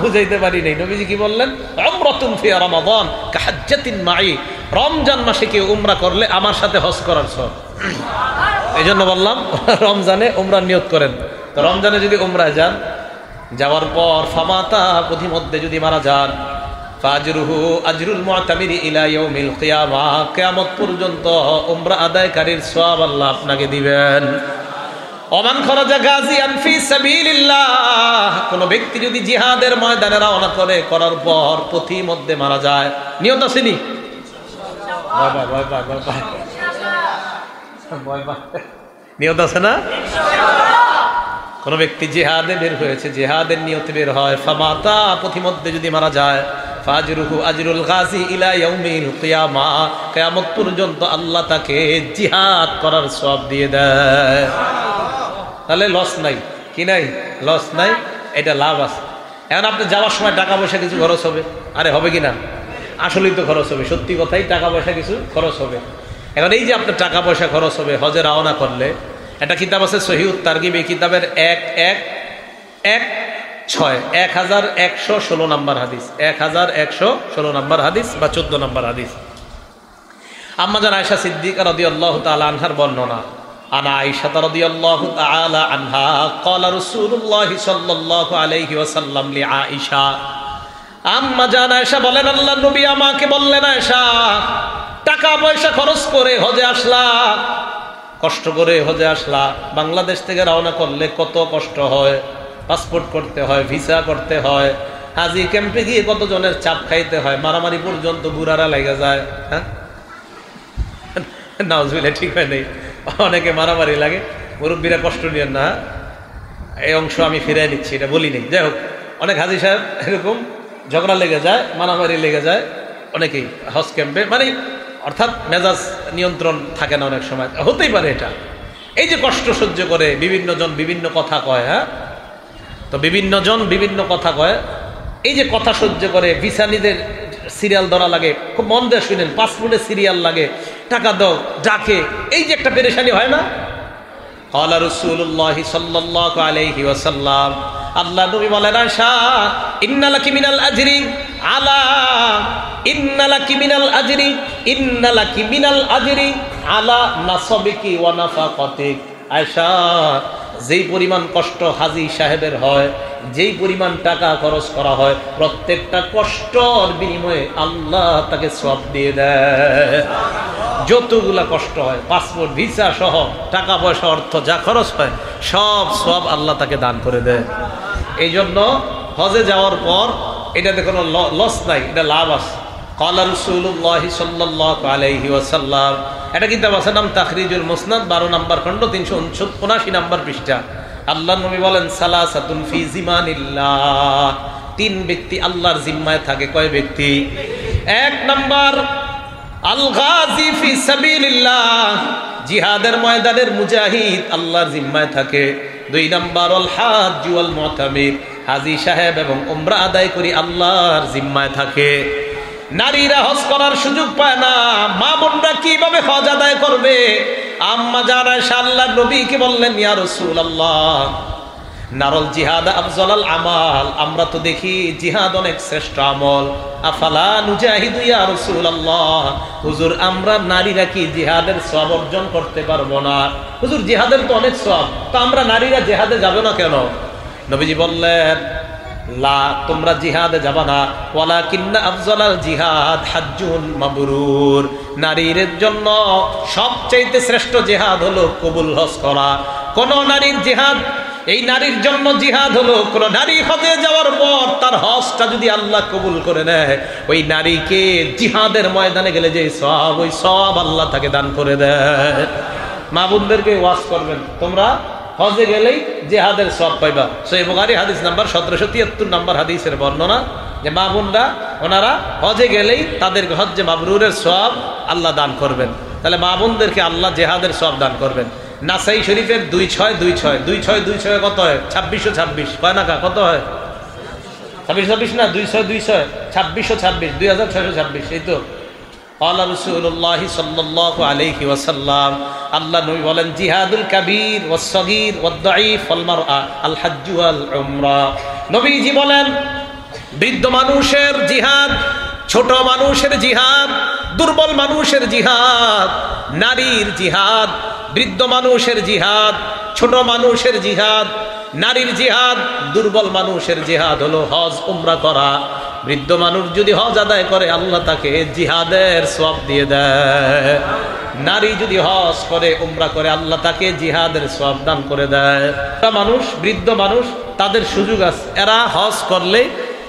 বুঝাইতে পারি নাই, নবীজি কি বললেন? উমরাতুন ফি রমাদান কাহাজ্জাতিন মাই, রমজান মাসে কেউ উমরা করলে আমার সাথে হজ করার সওয়াব। এই জন্য বললাম রমজানে উমরা নিয়ত করেন। তো রমজানে যদি উমরা যান, যাওয়ার পর ফামাতা পথিমধ্যে যদি মারা যান, ফাজরুহু আজরুল মুতামিরি ইলা ইয়াউমিল কিয়ামা, কিয়ামত পর্যন্ত উমরা আদায়কারীর সওয়াব আল্লাহ আপনাকে দিবেন। ওমান খরাজা গাজিয়ান ফি সাবিলিল্লাহ, কোন ব্যক্তি যদি জিহাদের ময়দানে রওনা করে, করার পর পথিমধ্যে মারা যায়, নিয়ত আসেনি? নিয়ত আছে না? কোন ব্যক্তি জিহাদে বের হয়েছে, জিহাদের নিয়তে বের হয়, ফামাতা পথিমধ্যে যদি মারা যায়, ফাজরুহু আজরুল গাজী ইলা ইয়াউমিল কিয়ামা, কিয়ামত পর্যন্ত আল্লাহ তাকে জিহাদ করার সওয়াব দিয়ে দেয়। তাহলে লস নাই, কি নাই? লস নাই, এটা লাভ আছে। এখন আপনি যাওয়ার সময় টাকা পয়সা কিছু খরচ হবে, আরে হবে কিনা? আসলেই তো খরচ হবে, সত্যি কথাই টাকা পয়সা কিছু খরচ হবে। এখন এই যে আপনার টাকা পয়সা খরচ হবে হজে রওনা করলে, একটা কিতাব আছে সহিহুত তারগিব, এই কিতাবের 1116 নম্বর হাদিস, 1116 নম্বর হাদিস বা 14 নম্বর হাদিস। আম্মা জান আয়েশা সিদ্দিকা রাদিয়াল্লাহু তাআলা আনহার বর্ণনা, আনা আয়েশা রাদিয়াল্লাহু তাআলা আনহা ক্বালা রাসূলুল্লাহ সাল্লাল্লাহু আলাইহি ওয়াসাল্লাম লি আয়েশা, আম্মা জান আয়েশা বলেন আল্লাহর নবী আমাকে বললেন, আয়েশা টাকা পয়সা খরচ করে হজে আসলা, কষ্ট করে হজে আসলা, বাংলাদেশ থেকে রওনা করলে কত কষ্ট হয়, পাসপোর্ট করতে হয়, ভিসা করতে হয়, হাজি ক্যাম্পে গিয়ে কতজনের চাপ খাইতে হয়, মারামারি পর্যন্ত বুড়ারা লেগে যায়। হ্যাঁ, নাউজুবিল্লাহ, ঠিক হয় নাই, অনেকে মারামারি লাগে, মুরব্বীরা কষ্ট নিয়েন না, এই অংশ আমি ফিরাই নিচ্ছি, এটা বলি নেই। যাই হোক, অনেক হাজি সাহেব এরকম ঝগড়া লেগে যায়, মারামারি লেগে যায় অনেকেই হজ ক্যাম্পে, মানে অর্থাৎ মেজাজ নিয়ন্ত্রণ থাকে না, অনেক সময় হতেই পারে এটা। এই যে কষ্ট সহ্য করে বিভিন্ন জন বিভিন্ন কথা কয়, হ্যাঁ, তো বিভিন্ন জন বিভিন্ন কথা কয়, এই যে কথা সহ্য করে, ভিসানিদের সিরিয়াল ধরা লাগে, খুব মন দিয়ে শুনেন, পাসপোর্টে সিরিয়াল লাগে, টাকা দাও, ডাকে, এই যে একটা পেরেশানি হয় না, ক্বালা রাসূলুল্লাহি সাল্লাল্লাহু আলাইহি ওয়াসাল্লাম, আল্লাহ নবী বলেন, আয়েশা ইন্নালাকি মিনাল আজরি আলা ইন্নালাকি মিনাল আজরি ইন্নালাকি মিনাল আজরি আলা নাসাবিকি ওয়া নাফাকাতিক। আয়েশা, যেই পরিমাণ কষ্ট হাজী সাহেবের হয়, যেই পরিমাণ টাকা খরচ করা হয়, প্রত্যেকটা কষ্টর বিনিময়ে আল্লাহ তাকে সওয়াব দিয়ে দেয়। যতগুলা কষ্ট হয়, পাসপোর্ট ভিসা সহ টাকা পয়সা অর্থ যা খরচ হয় সব সওয়াব আল্লাহ তাকে দান করে দেয়। এই জন্য হজে যাওয়ার পর এটাতে কোনো লস নাই, এটা লাভ আছে। ক্বালা রাসূলুল্লাহি সাল্লাল্লাহু আলাইহি ওয়াসাল্লাম, এটা কিতাব আছে নাম তাখরিজুল মুসনাদ, 12 নম্বর খণ্ড, 379 নম্বর পৃষ্ঠা। আল্লাহ নবী বলেন, সালাসাতুন ফি জিমানিল্লাহ, 3 ব্যক্তি আল্লাহর জিম্মায় থাকে। কয় ব্যক্তি? 1 নম্বর আল গাজী ফি সাবিলিল্লাহ, জিহাদের ময়দানের মুজাহিদ আল্লাহর জিম্মায় থাকে। 2 নম্বর আল হাজ্জ ওয়াল মুতামির, হাজী সাহেব এবং উমরা আদায় করি আল্লাহর জিম্মায় থাকে। নারীরা হজ করার সুযোগ পায় না, মা বোনরা কিভাবে হজ আদায় করবে? আম্মা জানা আল্লাহর নবীকে বললেন, ইয়া রাসূলুল্লাহ, নারল জিহাদ আফজাল আমাল, আমরা তো দেখি জিহাদ অনেক শ্রেষ্ঠ আমল। আফালা নুজাহিদু ইয়া রাসূলুল্লাহ, হুজুর আমরা নারীরা কি জিহাদের সওয়াব অর্জন করতে পারবো না? হুজুর জিহাদের তো অনেক সওয়াব, তো আমরা নারীরা জিহাদে যাব না কেন? নবীজি বললেন, লা, তোমরা জিহাদে যাবা না, ওয়ালাকিন্না আফজালাল জিহাদ হাজ্জুন মাবরুর, নারীর জন্য সবচেয়ে শ্রেষ্ঠ জিহাদ হলো কবুল হজ করা। কোন নারীর জিহাদ, এই নারীর জন্য জিহাদ হলো কোন নারী হজে যাওয়ার পর তার হজটা যদি আল্লাহ কবুল করে নেয়, ওই নারীকে জিহাদের ময়দানে গেলে যে সওয়াব, ওই সওয়াব আল্লাহ তাকে দান করে দেয়। মা বোনদেরকে ওয়াজ করবেন, তোমরা হজে গেলেই জিহাদের সওয়াব পাইবা। সহিহ বুখারী হাদিস নাম্বার 1773 নম্বর হাদিসের বর্ণনা, যে মা বোনরা ওনারা হজে গেলেই তাদেরকে হজ্জে মাবরুরের সওয়াব আল্লাহ দান করবেন। তাহলে মা বোনদেরকে আল্লাহ জিহাদের সওয়াব দান করবেন। নাসাই শরীফের 2626 কত হয়? 2626 কয় না, কত হয়? 2626 না, 2626 2626 2626, এই তো। ক্বালা রাসূলুল্লাহি সাল্লাল্লাহু আলাইহি ওয়াসাল্লাম, আল্লাহ নবী বলেন, জিহাদুল কাবীর ওয়াস সাগীর ওয়াদ দাঈফ ওয়াল মারআ আল হজ্জ ওয়াল উমরা। নবীজি বলেন, বৃদ্ধ মানুষের জিহাদ, ছোট মানুষের জিহাদ, দুর্বল মানুষের জিহাদ, নারীর জিহাদ, বৃদ্ধ মানুষের জিহাদ, ছোট মানুষের জিহাদ, নারীর জিহাদ, দুর্বল মানুষের জিহাদ হলো হজ উমরা করা। বৃদ্ধ মানুষ যদি হজ আদায় করে আল্লাহ তাকে জিহাদের সওয়াব দিয়ে দেয়। নারী যদি হজ করে উমরা করে আল্লাহ তাকে জিহাদের সওয়াব দান করে দেয়। মানুষ, বৃদ্ধ মানুষ, তাদের সুযোগ আছে, এরা হজ করলে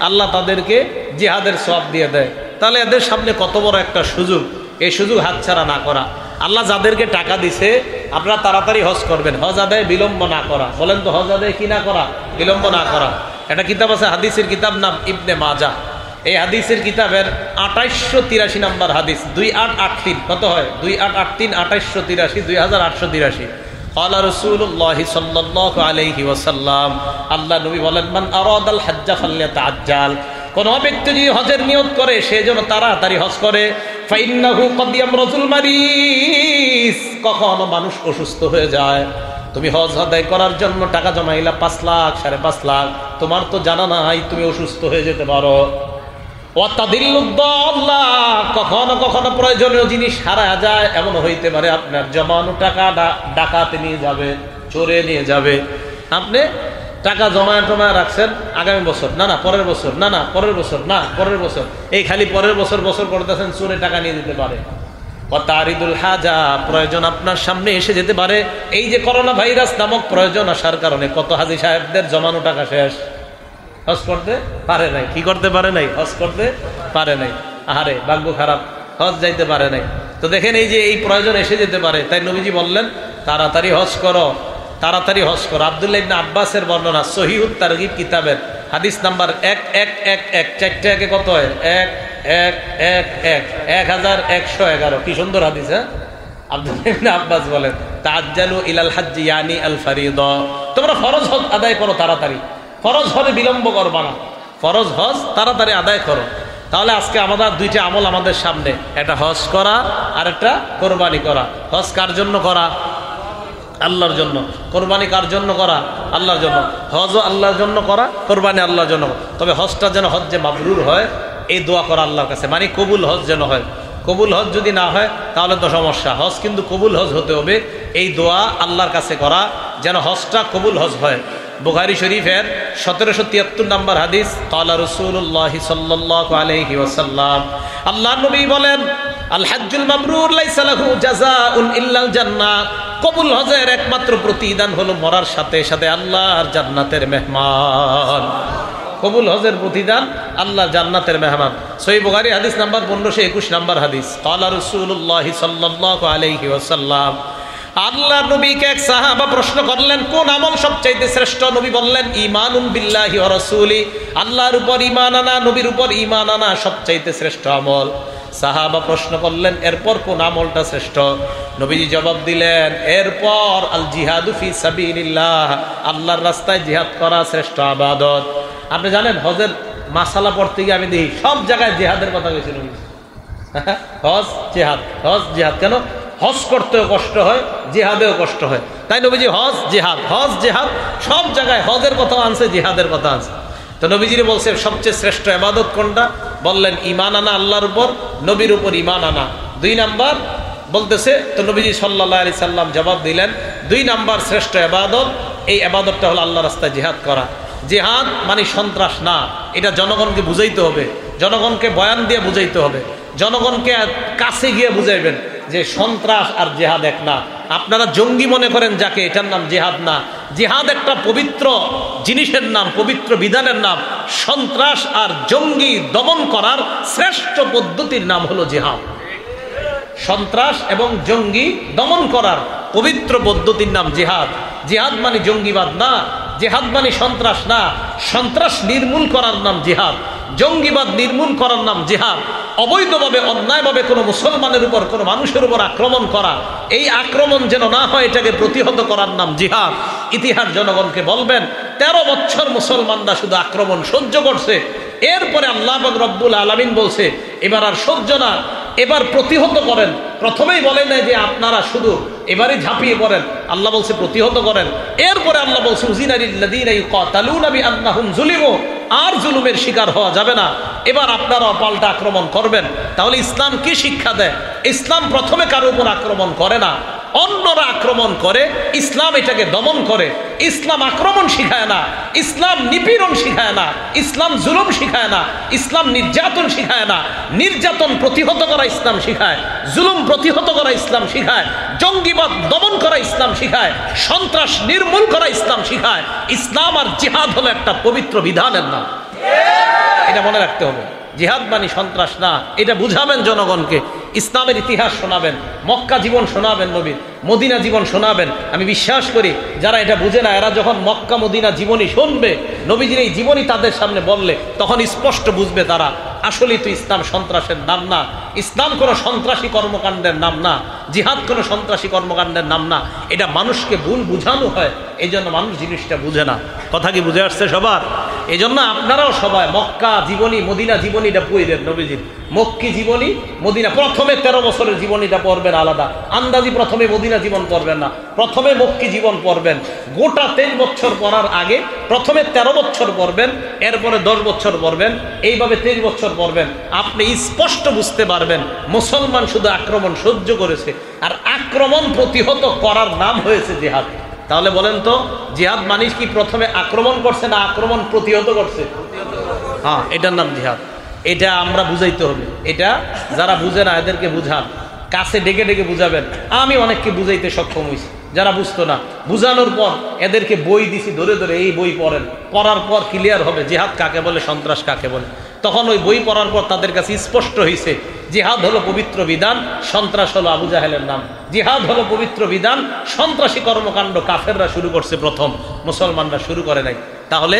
আল্লাহ তাদেরকে জিহাদের সওয়াব দিয়ে দেয়। তাহলে এদের সামনে কত বড় একটা সুযোগ, এই সুযোগ হাতছাড়া না করা। আল্লাহ যাদেরকে টাকা দিছে, আপনারা তাড়াতাড়ি হজ করবেন, হজ আদায় বিলম্ব না করা। বলেন তো, হজ আদায় কি না করা? বিলম্ব না করা। একটা কিতাব আছে, হাদিসের কিতাব নাম ইবনে মাজাহ। এই হাদিসের কিতাবের 2883 নম্বর হাদিস, 2883, কত হয়? 2883, 2883, 2883। ক্বালা রাসূলুল্লাহি সাল্লাল্লাহু আলাইহি ওয়াসাল্লাম, আল্লাহ নবী বলেন, মান আরাদাল হজ্জা ফালইয়াতাআজ্জাল, কোন ব্যক্তি যদি হজের নিয়ত করে সে যেন তাড়াতাড়ি হজ করে। ফাইন্নাহু কদ ইয়ামরাজুল মারিস, কখনো মানুষ অসুস্থ হয়ে যায়, তুমি হজ আদায় করার জন্য টাকা জমাইলা 5 লাখ 5.5 লাখ, তোমার তো জানা নাই তুমি অসুস্থ হয়ে যেতে পারো। কখনো কখনো প্রয়োজনীয় জিনিস হারায় যায়, এমন হইতে পারে আপনার জমানো টাকা ডাকাতে নিয়ে যাবে, চোরে নিয়ে যাবে। আপনি টাকা জমায় টমায় রাখছেন, আগামী বছর না, পরের বছর না, পরের বছর না, পরের বছর, এই খালি পরের বছর করতেছেন, চোরে টাকা নিয়ে যেতে পারে। তারিদুল হাজা, প্রয়োজন আপনার সামনে এসে যেতে পারে। এই যে করোনা ভাইরাস নামক প্রয়োজন আসার কারণে কত হাজী সাহেবদের জমানো টাকা শেষ, হজ করতে পারে নাই। কি করতে পারে নাই? হজ করতে পারে নাই। আহারে, ভাগ্য খারাপ, হজ যাইতে পারে নাই। তো দেখেন, এই যে এই প্রয়োজন এসে যেতে পারে, তাই নবীজি বললেন তাড়াতাড়ি হজ করো, তাড়াতাড়ি হজ করো। আব্দুল্লাহ ইবনে আব্বাসের বর্ণনা, সহিহুত তারগিব কিতাবের হাদিস নাম্বার 1111, 4টা একে কত হয়? 1111, কি সুন্দর হাদিস। হ্যাঁ, আব্দুল্লাহ ইবনে আব্বাস বলেন, তাআজ্জালু ইলাল হজ্জ ইয়ানি আল ফরিদা, তোমরা ফরজ হজ আদায় করো তাড়াতাড়ি, ফরজ হজে বিলম্ব করবা না, ফরজ হজ তাড়াতাড়ি আদায় করো। তাহলে আজকে আমাদের 2টা আমল আমাদের সামনে, একটা হজ করা আর একটা কোরবানি করা। হজ কার জন্য করা? আল্লাহর জন্য। কোরবানি কার জন্য করা? আল্লাহর জন্য। হজও আল্লাহর জন্য করা, কোরবানি আল্লাহর জন্য। তবে হজটা যেন হজ্জে মাবরুর হয়, এই দোয়া করা আল্লাহর কাছে, মানে কবুল হজ যেন হয়। কবুল হজ যদি না হয় তাহলে তো সমস্যা। হজ কিন্তু কবুল হজ হতে হবে, এই দোয়া আল্লাহর কাছে করা যেন হজটা কবুল হজ হয়। বুখারী শরীফের 1773 নম্বর হাদিস, ক্বালা রাসূলুল্লাহ সাল্লাল্লাহু আলাইহি ওয়াসাল্লাম, আল্লাহর নবী বলেন, আল হাজ্জুল মাবরুর লাইসা লাহু জাযাউন ইল্লাল জান্নাহ, কবুল হজের একমাত্র প্রতিদান হলো মরার সাথে সাথে আল্লাহর জান্নাতের মেহমান। কবুল হজের প্রতিদান আল্লাহর জান্নাতের মেহমান। সহিহ বুখারী হাদিস নাম্বার 1521 নম্বর হাদিস, ক্বালা রাসূলুল্লাহ সাল্লাল্লাহু আলাইহি ওয়াসাল্লাম, আল্লাহর নবীকে এক সাহাবা প্রশ্ন করলেন, কোন আমল সবচাইতে শ্রেষ্ঠ? নবী বললেন, ঈমানুন বিল্লাহি ওয়া রাসূলি, আল্লাহর উপর ঈমান আনা, নবীর উপর ঈমান আনা সবচাইতে শ্রেষ্ঠ আমল। সাহাবা প্রশ্ন করলেন, এরপর কোন আমলটা শ্রেষ্ঠ? নবীজি জবাব দিলেন, এরপর আল জিহাদু ফি সাবিলিল্লাহ, আল্লাহর রাস্তায় জিহাদ করা শ্রেষ্ঠ ইবাদত। আপনি জানেন হজের মাসালা পড়তে গিয়ে আমি দেখি সব জায়গায় জিহাদের কথা বলছি নবী। হজ জিহাদ, হজ জিহাদ। কেন? হজ করতেও কষ্ট হয়, জিহাদেও কষ্ট হয়, তাই নবীজি হজ জিহাদ, হজ জিহাদ সব জায়গায় হজের কথা আনছে, জিহাদের কথা আনছে। তো নবীজিরে বলছে সবচেয়ে শ্রেষ্ঠ ইবাদত কোনটা? বললেন ঈমান আনা আল্লাহর উপর, নবীর উপর ঈমান আনা। 2 নাম্বার বলতেছে, তো নবীজি সাল্লাল্লাহু আলাইহি সাল্লাম জবাব দিলেন, 2 নাম্বার শ্রেষ্ঠ ইবাদত, এই ইবাদতটা হলো আল্লাহর রাস্তায় জিহাদ করা। জিহাদ মানে সন্ত্রাস না, এটা জনগণকে বুঝাইতে হবে, জনগণকে বয়ান দিয়ে বুঝাইতে হবে, জনগণকে কাছে গিয়ে বুঝাইবেন যে সন্ত্রাস আর জিহাদ এক না। আপনারা জঙ্গি মনে করেন যাকে, এটার নাম জিহাদ না। জিহাদ একটা পবিত্র জিনিসের নাম, পবিত্র বিধানের নাম। সন্ত্রাস আর জঙ্গি দমন করার শ্রেষ্ঠ পদ্ধতির নাম হলো জিহাদ। সন্ত্রাস এবং জঙ্গি দমন করার পবিত্র পদ্ধতির নাম জিহাদ। জিহাদ মানে জঙ্গিবাদ না, জিহাদ মানে সন্ত্রাস না। সন্ত্রাস নির্মূল করার নাম জিহাদ, জঙ্গিবাদ নির্মূল করার নাম জিহাদ। অবৈধভাবে অন্যায়ভাবে কোনো মুসলমানের উপর, কোনো মানুষের উপর আক্রমণ করা, এই আক্রমণ যেন না হয় এটাকে প্রতিহত করার নাম জিহাদ। ইতিহাস জনগণকে বলবেন 13 বছর মুসলমানরা শুধু আক্রমণ সহ্য করছে, এরপরে আল্লাহ পাক রব্বুল আলামিন বলছে এবার আর সহ্য না, এবার প্রতিহত করেন। প্রথমেই বলেন না যে আপনারা শুধু এবারে ঝাঁপিয়ে পড়েন, আল্লাহ বলছে প্রতিহত করেন। এরপরে আল্লাহ বলছে উযিনা লিল্লাযীনা ইউকাতালুনা বিআন্নাহুম যুলিমু, আর জুলুমের শিকার হওয়া যাবে না, এবার আপনারা পাল্টা আক্রমণ করবেন। তাহলে ইসলাম কি শিক্ষা দেয়? ইসলাম প্রথমে কারো উপর আক্রমণ করে না, অন্যরা আক্রমণ করে, ইসলাম এটাকে দমন করে। ইসলাম আক্রমণ শিখায় না, ইসলাম নিপীড়ন শিখায় না, ইসলাম জুলুম শিখায় না, ইসলাম নির্যাতন শিখায় না। নির্যাতন প্রতিহত করা ইসলাম শিখায়, জুলুম প্রতিহত করা ইসলাম শিখায়, জঙ্গিবাদ দমন করা ইসলাম শিখায়, সন্ত্রাস নির্মূল করা ইসলাম শিখায়। ইসলাম আর জিহাদ হলো একটা পবিত্র বিধানের নাম, এটা মনে রাখতে হবে। জিহাদ মানে সন্ত্রাস না, এটা বুঝাবেন জনগণকে। ইসলামের ইতিহাস শোনাবেন, মক্কা জীবন শোনাবেন, নবীর মদিনা জীবন শোনাবেন। আমি বিশ্বাস করি যারা এটা বুঝে না, এরা যখন মক্কা মদিনা জীবনী শুনবে, নবীজির এই জীবনী তাদের সামনে বললে, তখন স্পষ্ট বুঝবে তারা আসলেই তো ইসলাম সন্ত্রাসের নাম না, ইসলাম কোনো সন্ত্রাসী কর্মকাণ্ডের নাম না, জিহাদ কোনো সন্ত্রাসী কর্মকাণ্ডের নাম না। এটা মানুষকে ভুল বুঝানো হয়, এই জন্য মানুষ জিনিসটা বুঝে না। কথা কি বুঝে আসছে সবার? এই জন্য আপনারাও সবাই মক্কা জীবনী মদিনা জীবনীটা পড়বেন, নবীজির মক্কি জীবনী মদিনা, প্রথমে 13 বছরের জীবনীটা পড়বেন আলাদা, আন্দাজি প্রথমে মদিনা জীবন পড়বেন না, প্রথমে মক্কি জীবন পড়বেন। গোটা 23 বছর পড়ার আগে প্রথমে 13 বছর পড়বেন, এরপরে 10 বছর পড়বেন, এইভাবে 23 বছর পড়বেন। আপনি স্পষ্ট বুঝতে পারবেন মুসলমান শুধু আক্রমণ সহ্য করেছে, আর আক্রমণ প্রতিহত করার নাম হয়েছে জিহাদ। তাহলে বলেন তো, জিহাদ মানে কি প্রথমে আক্রমণ করছে না আক্রমণ প্রতিহত করছে? হ্যাঁ, এটার নাম জিহাদ। এটা আমরা বুঝাইতে হবে। এটা যারা বুঝে না এদেরকে বুঝান, কাছে ডেকে ডেকে বুঝাবেন। আমি অনেককে বুঝাইতে সক্ষম হয়েছি, যারা বুঝতো না, বুঝানোর পর এদেরকে বই দিছি ধরে ধরে, এই বই পড়েন, পড়ার পর ক্লিয়ার হবে জিহাদ কাকে বলে, সন্ত্রাস কাকে বলে। তখন ওই বই পড়ার পর তাদের কাছে স্পষ্ট হয়েছে জিহাদ হলো পবিত্র বিধান, সন্ত্রাস হলো আবু জাহেলের নাম। জিহাদ হলো পবিত্র বিধান, সন্ত্রাসী কর্মকাণ্ড কাফেররা শুরু করছে প্রথম, মুসলমানরা শুরু করে নাই। তাহলে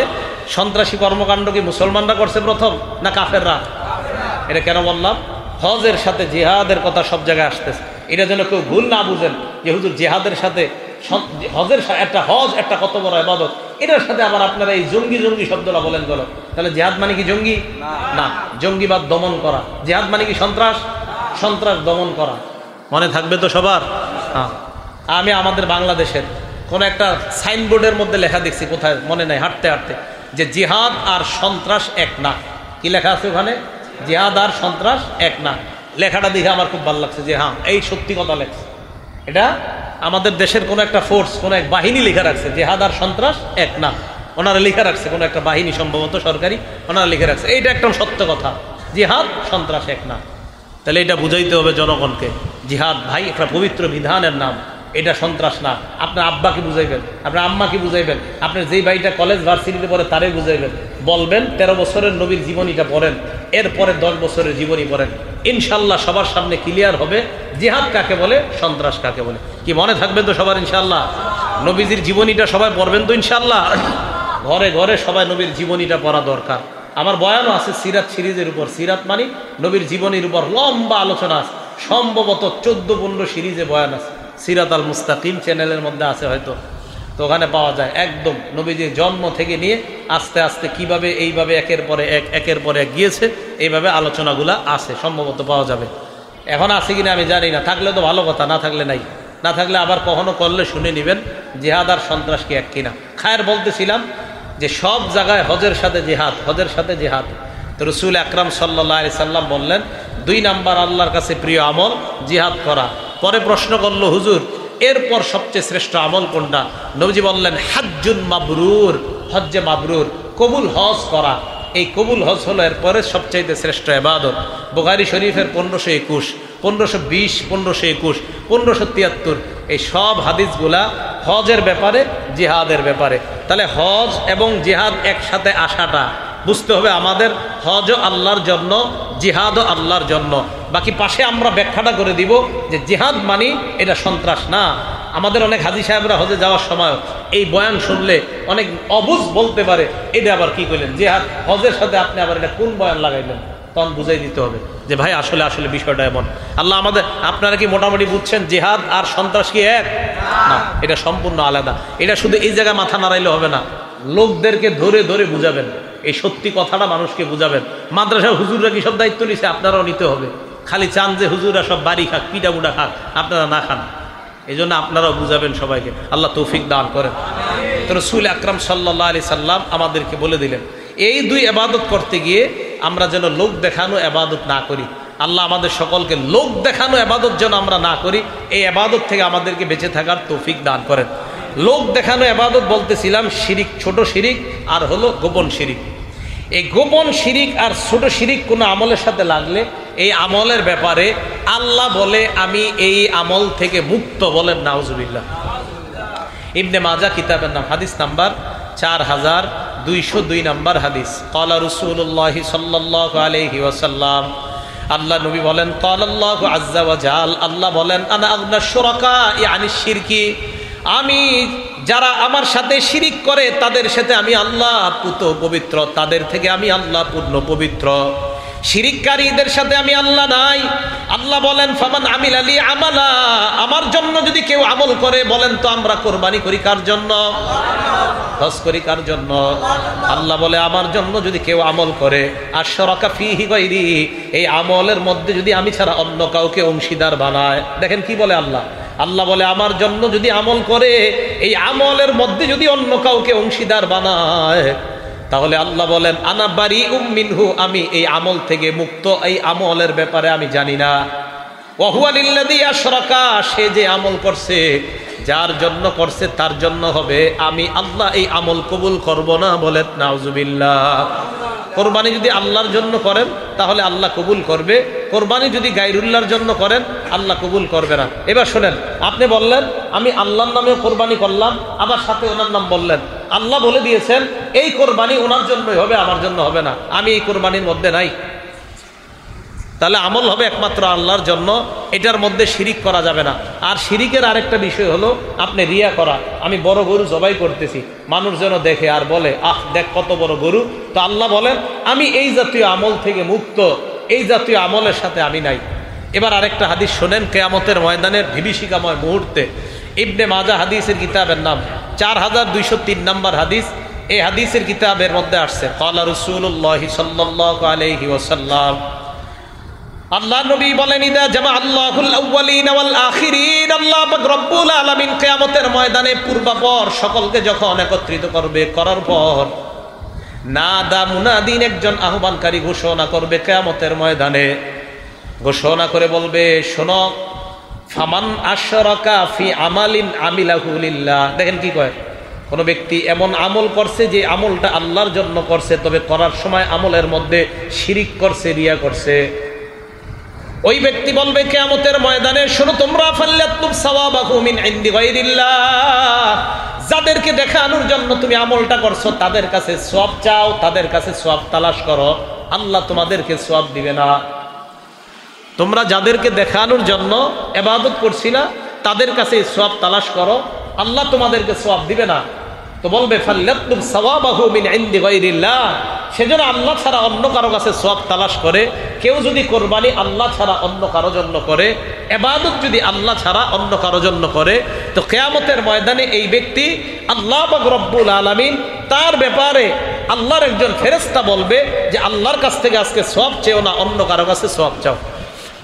সন্ত্রাসী কর্মকাণ্ড কি মুসলমানরা করছে প্রথম না কাফেররা? এটা কেন বললাম? হজের সাথে জিহাদের কথা সব জায়গায় আসতেছে, এটা যেন কেউ ভুল না বুঝেন যে হুজুর জিহাদের সাথে হজের একটা হজ একটা কত বড় ইবাদত, এটার সাথে আবার আপনারা এই জঙ্গি জঙ্গি শব্দটা বলেন গেল। তাহলে জিহাদ মানে কি জঙ্গি না, জঙ্গিবাদ দমন করা। জিহাদ মানে কি সন্ত্রাস, সন্ত্রাস দমন করা। মনে থাকবে তো সবার? হ্যাঁ, আমি আমাদের বাংলাদেশের কোনো একটা সাইনবোর্ডের মধ্যে লেখা দেখছি, কোথায় মনে নাই, হাঁটতে হাঁটতে, যে জিহাদ আর সন্ত্রাস এক না। কি লেখা আছে ওখানে? জিহাদ আর সন্ত্রাস এক না। লেখাটা দেখে আমার খুব ভালো লাগছে যে হ্যাঁ, এই সত্যি কথা লেখছে। এটা আমাদের দেশের কোনো একটা ফোর্স, কোনো এক বাহিনী লেখা রাখছে, জিহাদ আর সন্ত্রাস এক না। ওনারা লেখা রাখছে, কোনো একটা বাহিনী সম্ভবত সরকারি, ওনারা লিখে রাখছে। এইটা একদম সত্য কথা, জিহাদ সন্ত্রাস এক না। তাহলে এটা বুঝাইতে হবে জনগণকে, জিহাদ ভাই একটা পবিত্র বিধানের নাম, এটা সন্ত্রাস না। আপনার আব্বাকে বুঝাইবেন, আপনার আম্মাকে বুঝাইবেন, আপনার যেই ভাইটা কলেজ ভার্সিটিতে পড়ে তারে বুঝাইবেন, বলবেন 13 বছরের নবীর জীবনীটা পড়েন, এরপরে 10 বছরের জীবনী পড়েন, ইনশাল্লাহ সবার সামনে ক্লিয়ার হবে জিহাদ কাকে বলে, সন্ত্রাস কাকে বলে। কি মনে থাকবেন তো সবার ইনশাল্লাহ? নবীজির জীবনীটা সবাই পড়বেন তো ইনশাল্লাহ? ঘরে ঘরে সবাই নবীর জীবনীটা পড়া দরকার। আমার বয়ানও আছে সিরাত সিরিজের উপর, সিরাত মানে নবীর জীবনীর উপর লম্বা আলোচনা আছে, সম্ভবত 14-15 সিরিজে বয়ান আছে। সিরাত আল মুস্তাকিম চ্যানেলের মধ্যে আছে হয়তো, তো ওখানে পাওয়া যায় একদম নবীজির জন্ম থেকে নিয়ে আস্তে আস্তে কিভাবে এইভাবে একের পরে এক গিয়েছে, এইভাবে আলোচনাগুলা আছে, সম্ভবত পাওয়া যাবে। এখন আছে কিনা আমি জানি না, থাকলে তো ভালো কথা, না থাকলে নাই, না থাকলে আবার কখনো করলে শুনে নেবেন জিহাদ আর সন্ত্রাস কি এক কিনা। খায়ের বলতেছিলাম যে সব জায়গায় হজের সাথে জিহাদ, হজের সাথে জিহাদ। তো রসুল আকরাম সাল্লাল্লাহু আলাইহি সাল্লাম বললেন 2 নাম্বার আল্লাহর কাছে প্রিয় আমল জিহাদ করা। পরে প্রশ্ন করলো হুজুর এরপর সবচেয়ে শ্রেষ্ঠ আমল কোনটা? নবীজি বললেন হাজ্জুন মাবরুর, হজ্জে মাবরুর, কবুল হজ করা। এই কবুল হজ হলো এরপরে সবচাইতে শ্রেষ্ঠ ইবাদত। বুখারী শরীফের 1521, 1520, 1521, 1573 এই সব হাদিসগুলা হজের ব্যাপারে, জিহাদের ব্যাপারে। তাহলে হজ এবং জিহাদ একসাথে আসাটা বুঝতে হবে আমাদের, হজও আল্লাহর জন্য, জিহাদও আল্লাহর জন্য। বাকি পাশে আমরা ব্যাখ্যাটা করে দিব যে জিহাদ মানি এটা সন্ত্রাস না। আমাদের অনেক হাজী সাহেবরা হজে যাওয়ার সময় এই বয়ান শুনলে অনেক অবুঝ বলতে পারে, এটা আবার কি করলেন জিহাদ, হজের সাথে আপনি আবার এটা কোন বয়ান লাগাইলেন? তখন বুঝাই দিতে হবে যে ভাই আসলে আসলে বিষয়টা এমন। আল্লাহ আমাদের, আপনারা কি মোটামুটি বুঝছেন জিহাদ আর সন্ত্রাস কি এক না? এটা সম্পূর্ণ আলাদা। এটা শুধু এই জায়গায় মাথা নাড়াইলে হবে না, লোকদেরকে ধরে ধরে বুঝাবেন, এই সত্যি কথাটা মানুষকে বুঝাবেন। মাদ্রাসার হুজুররা কি সব দায়িত্ব নিছে? আপনারাও নিতে হবে। খালি চান যে হুজুররা সব বাড়ি খাক, পিঠা বুড়া খাক, আপনারা না খান, এই জন্য আপনারাও বুঝাবেন সবাইকে। আল্লাহ তৌফিক দান করেন। তো রাসূল আকরাম সাল্লাল্লাহু আলাইহি সাল্লাম আমাদেরকে বলে দিলেন এই 2 ইবাদত করতে গিয়ে আমরা যেন লোক দেখানো ইবাদত না করি। আল্লাহ আমাদের সকলকে লোক দেখানো ইবাদত যেন আমরা না করি, এই ইবাদত থেকে আমাদেরকে বেঁচে থাকার তৌফিক দান করেন। লোক দেখানো ইবাদত বলতেছিলাম শিরিক, ছোট শিরিক আর হলো গোপন শিরিক। এই গোপন শিরিক আর ছোট শিরিক কোনো আমলের সাথে লাগলে এই আমলের ব্যাপারে আল্লাহ বলে আমি এই আমল থেকে মুক্ত, বলেন নাউজুবিল্লাহ। ইবনে মাজাহ কিতাবের নাম, হাদিস নাম্বার 4202 নাম্বার হাদিস। ক্বালা রাসূলুল্লাহ সাল্লাল্লাহু আলাইহি ওয়াসাল্লাম, আল্লাহ নবী বলেন ক্বালাল্লাহু আযজা ওয়া জাল, আল্লাহ বলেন আনা আগনা শুরাকা ইয়ানি শিরকি, আমি যারা আমার সাথে শিরিক করে তাদের সাথে আমি আল্লাহ পুত পবিত্র, তাদের থেকে আমি আল্লাহ পূর্ণ পবিত্র। শিরিককারীদের সাথে আমি আল্লাহ নাই। আল্লাহ বলেন ফামান আমিলা লি আমালা, আমার জন্য যদি কেউ আমল করে, বলেন তো আমরা কোরবানি করি কার জন্য? হজ করি কার জন্য? আল্লাহ বলে আমার জন্য যদি কেউ আমল করে, আশরাকা ফীহি গায়রি, এই আমলের মধ্যে যদি আমি ছাড়া অন্য কাউকে অংশীদার বানায়। দেখেন কি বলে আল্লাহ, আল্লাহ বলে আমার জন্য যদি আমল করে, এই আমলের মধ্যে যদি অন্য কাউকে অংশীদার বানায়, তাহলে আল্লাহ বলেন আনা বারিউম মিনহু, আমি এই আমল থেকে মুক্ত, এই আমলের ব্যাপারে আমি জানি না। ওয়া হুয়া লিল্লাযী আশরাকা, সে যে আমল করছে, যার জন্য করছে তার জন্য হবে, আমি আল্লাহ এই আমল কবুল করব না, বলেন নাউজুবিল্লাহ। কোরবানি যদি আল্লাহর জন্য করেন তাহলে আল্লাহ কবুল করবে, কোরবানি যদি গায়রুল্লাহর জন্য করেন আল্লাহ কবুল করবে না। এবার শোনেন, আপনি বললেন আমি আল্লাহর নামে কোরবানি করলাম, আবার সাথে ওনার নাম বললেন, আল্লাহ বলে দিয়েছেন এই কোরবানি ওনার জন্যই হবে, আমার জন্য হবে না, আমি এই কোরবানির মধ্যে নাই। তাহলে আমল হবে একমাত্র আল্লাহর জন্য, এটার মধ্যে শিরিক করা যাবে না। আর শিরিকের আরেকটা বিষয় হলো আপনি রিয়া করা, আমি বড় গরু জবাই করতেছি, মানুষ যেন দেখে আর বলে আহ দেখ কত বড় গরু। তো আল্লাহ বলেন আমি এই জাতীয় আমল থেকে মুক্ত, এই জাতীয় আমলের সাথে আমি নাই। এবার আরেকটা হাদিস শোনেন, কিয়ামতের ময়দানের বিভীষিকাময় মুহূর্তে, ইবনে মাজাহ হাদিসের কিতাবের নাম 4203 নম্বর হাদিস। এই হাদিসের কিতাবের মধ্যে আসছে ক্বালা রাসূলুল্লাহ সাল্লাল্লাহু আলাইহি ওয়াসাল্লাম, আল্লাহ নবী বলেন, ইদা জামা আল্লাহুল আউয়ালিন ওয়াল আখিরিন, আল্লাহ পাক রব্বুল আলামিন কিয়ামতের ময়দানে পূর্বাপর সকলকে যখন একত্রিত করবে, করার পর নাদা মুনাদিন, একজন আহ্বানকারী ঘোষণা করবে কিয়ামতের ময়দানে, ঘোষণা করে বলবে, শোনো, ফামান আশরাকা ফি আমালিন আমিলাহু লিল্লাহ। দেখেন কি কয়, কোন ব্যক্তি এমন আমল করছে যে আমলটা আল্লাহর জন্য করছে, তবে করার সময় আমলের মধ্যে শিরিক করছে, রিয়া করছে, ওই ব্যক্তি বলবে কিয়ামতের ময়দানে, শোনো তোমরা, ফাল্লাতুব সাওয়াবাহু মিন ইনদি গায়রিল্লাহ, যাদেরকে দেখানোর জন্য তুমি আমলটা করছো তাদের কাছে সওয়াব চাও, তাদের কাছে সওয়াব তালাশ করো, আল্লাহ তোমাদেরকে সওয়াব দিবে না। তোমরা যাদেরকে দেখানোর জন্য ইবাদত করছিলা তাদের কাছে সওয়াব তালাশ করো, আল্লাহ তোমাদেরকে সওয়াব দিবে না। তো বলবে ফাল্লাতুব সাওয়াবাহু মিন ইনদি গায়রিল্লাহ, সেজন্য আল্লাহ ছাড়া অন্য কারো কাছে সওয়াব তালাশ করে। কেউ যদি কোরবানি আল্লাহ ছাড়া অন্য কারো জন্য করে, ইবাদত যদি আল্লাহ ছাড়া অন্য কারো জন্য করে, তো কিয়ামতের ময়দানে এই ব্যক্তি, আল্লাহ পাক রব্বুল আলামিন তার ব্যাপারে আল্লাহর একজন ফেরেশতা বলবে যে আল্লাহর কাছ থেকে আজকে সওয়াব চেও না, অন্য কারো কাছে সওয়াব চাও।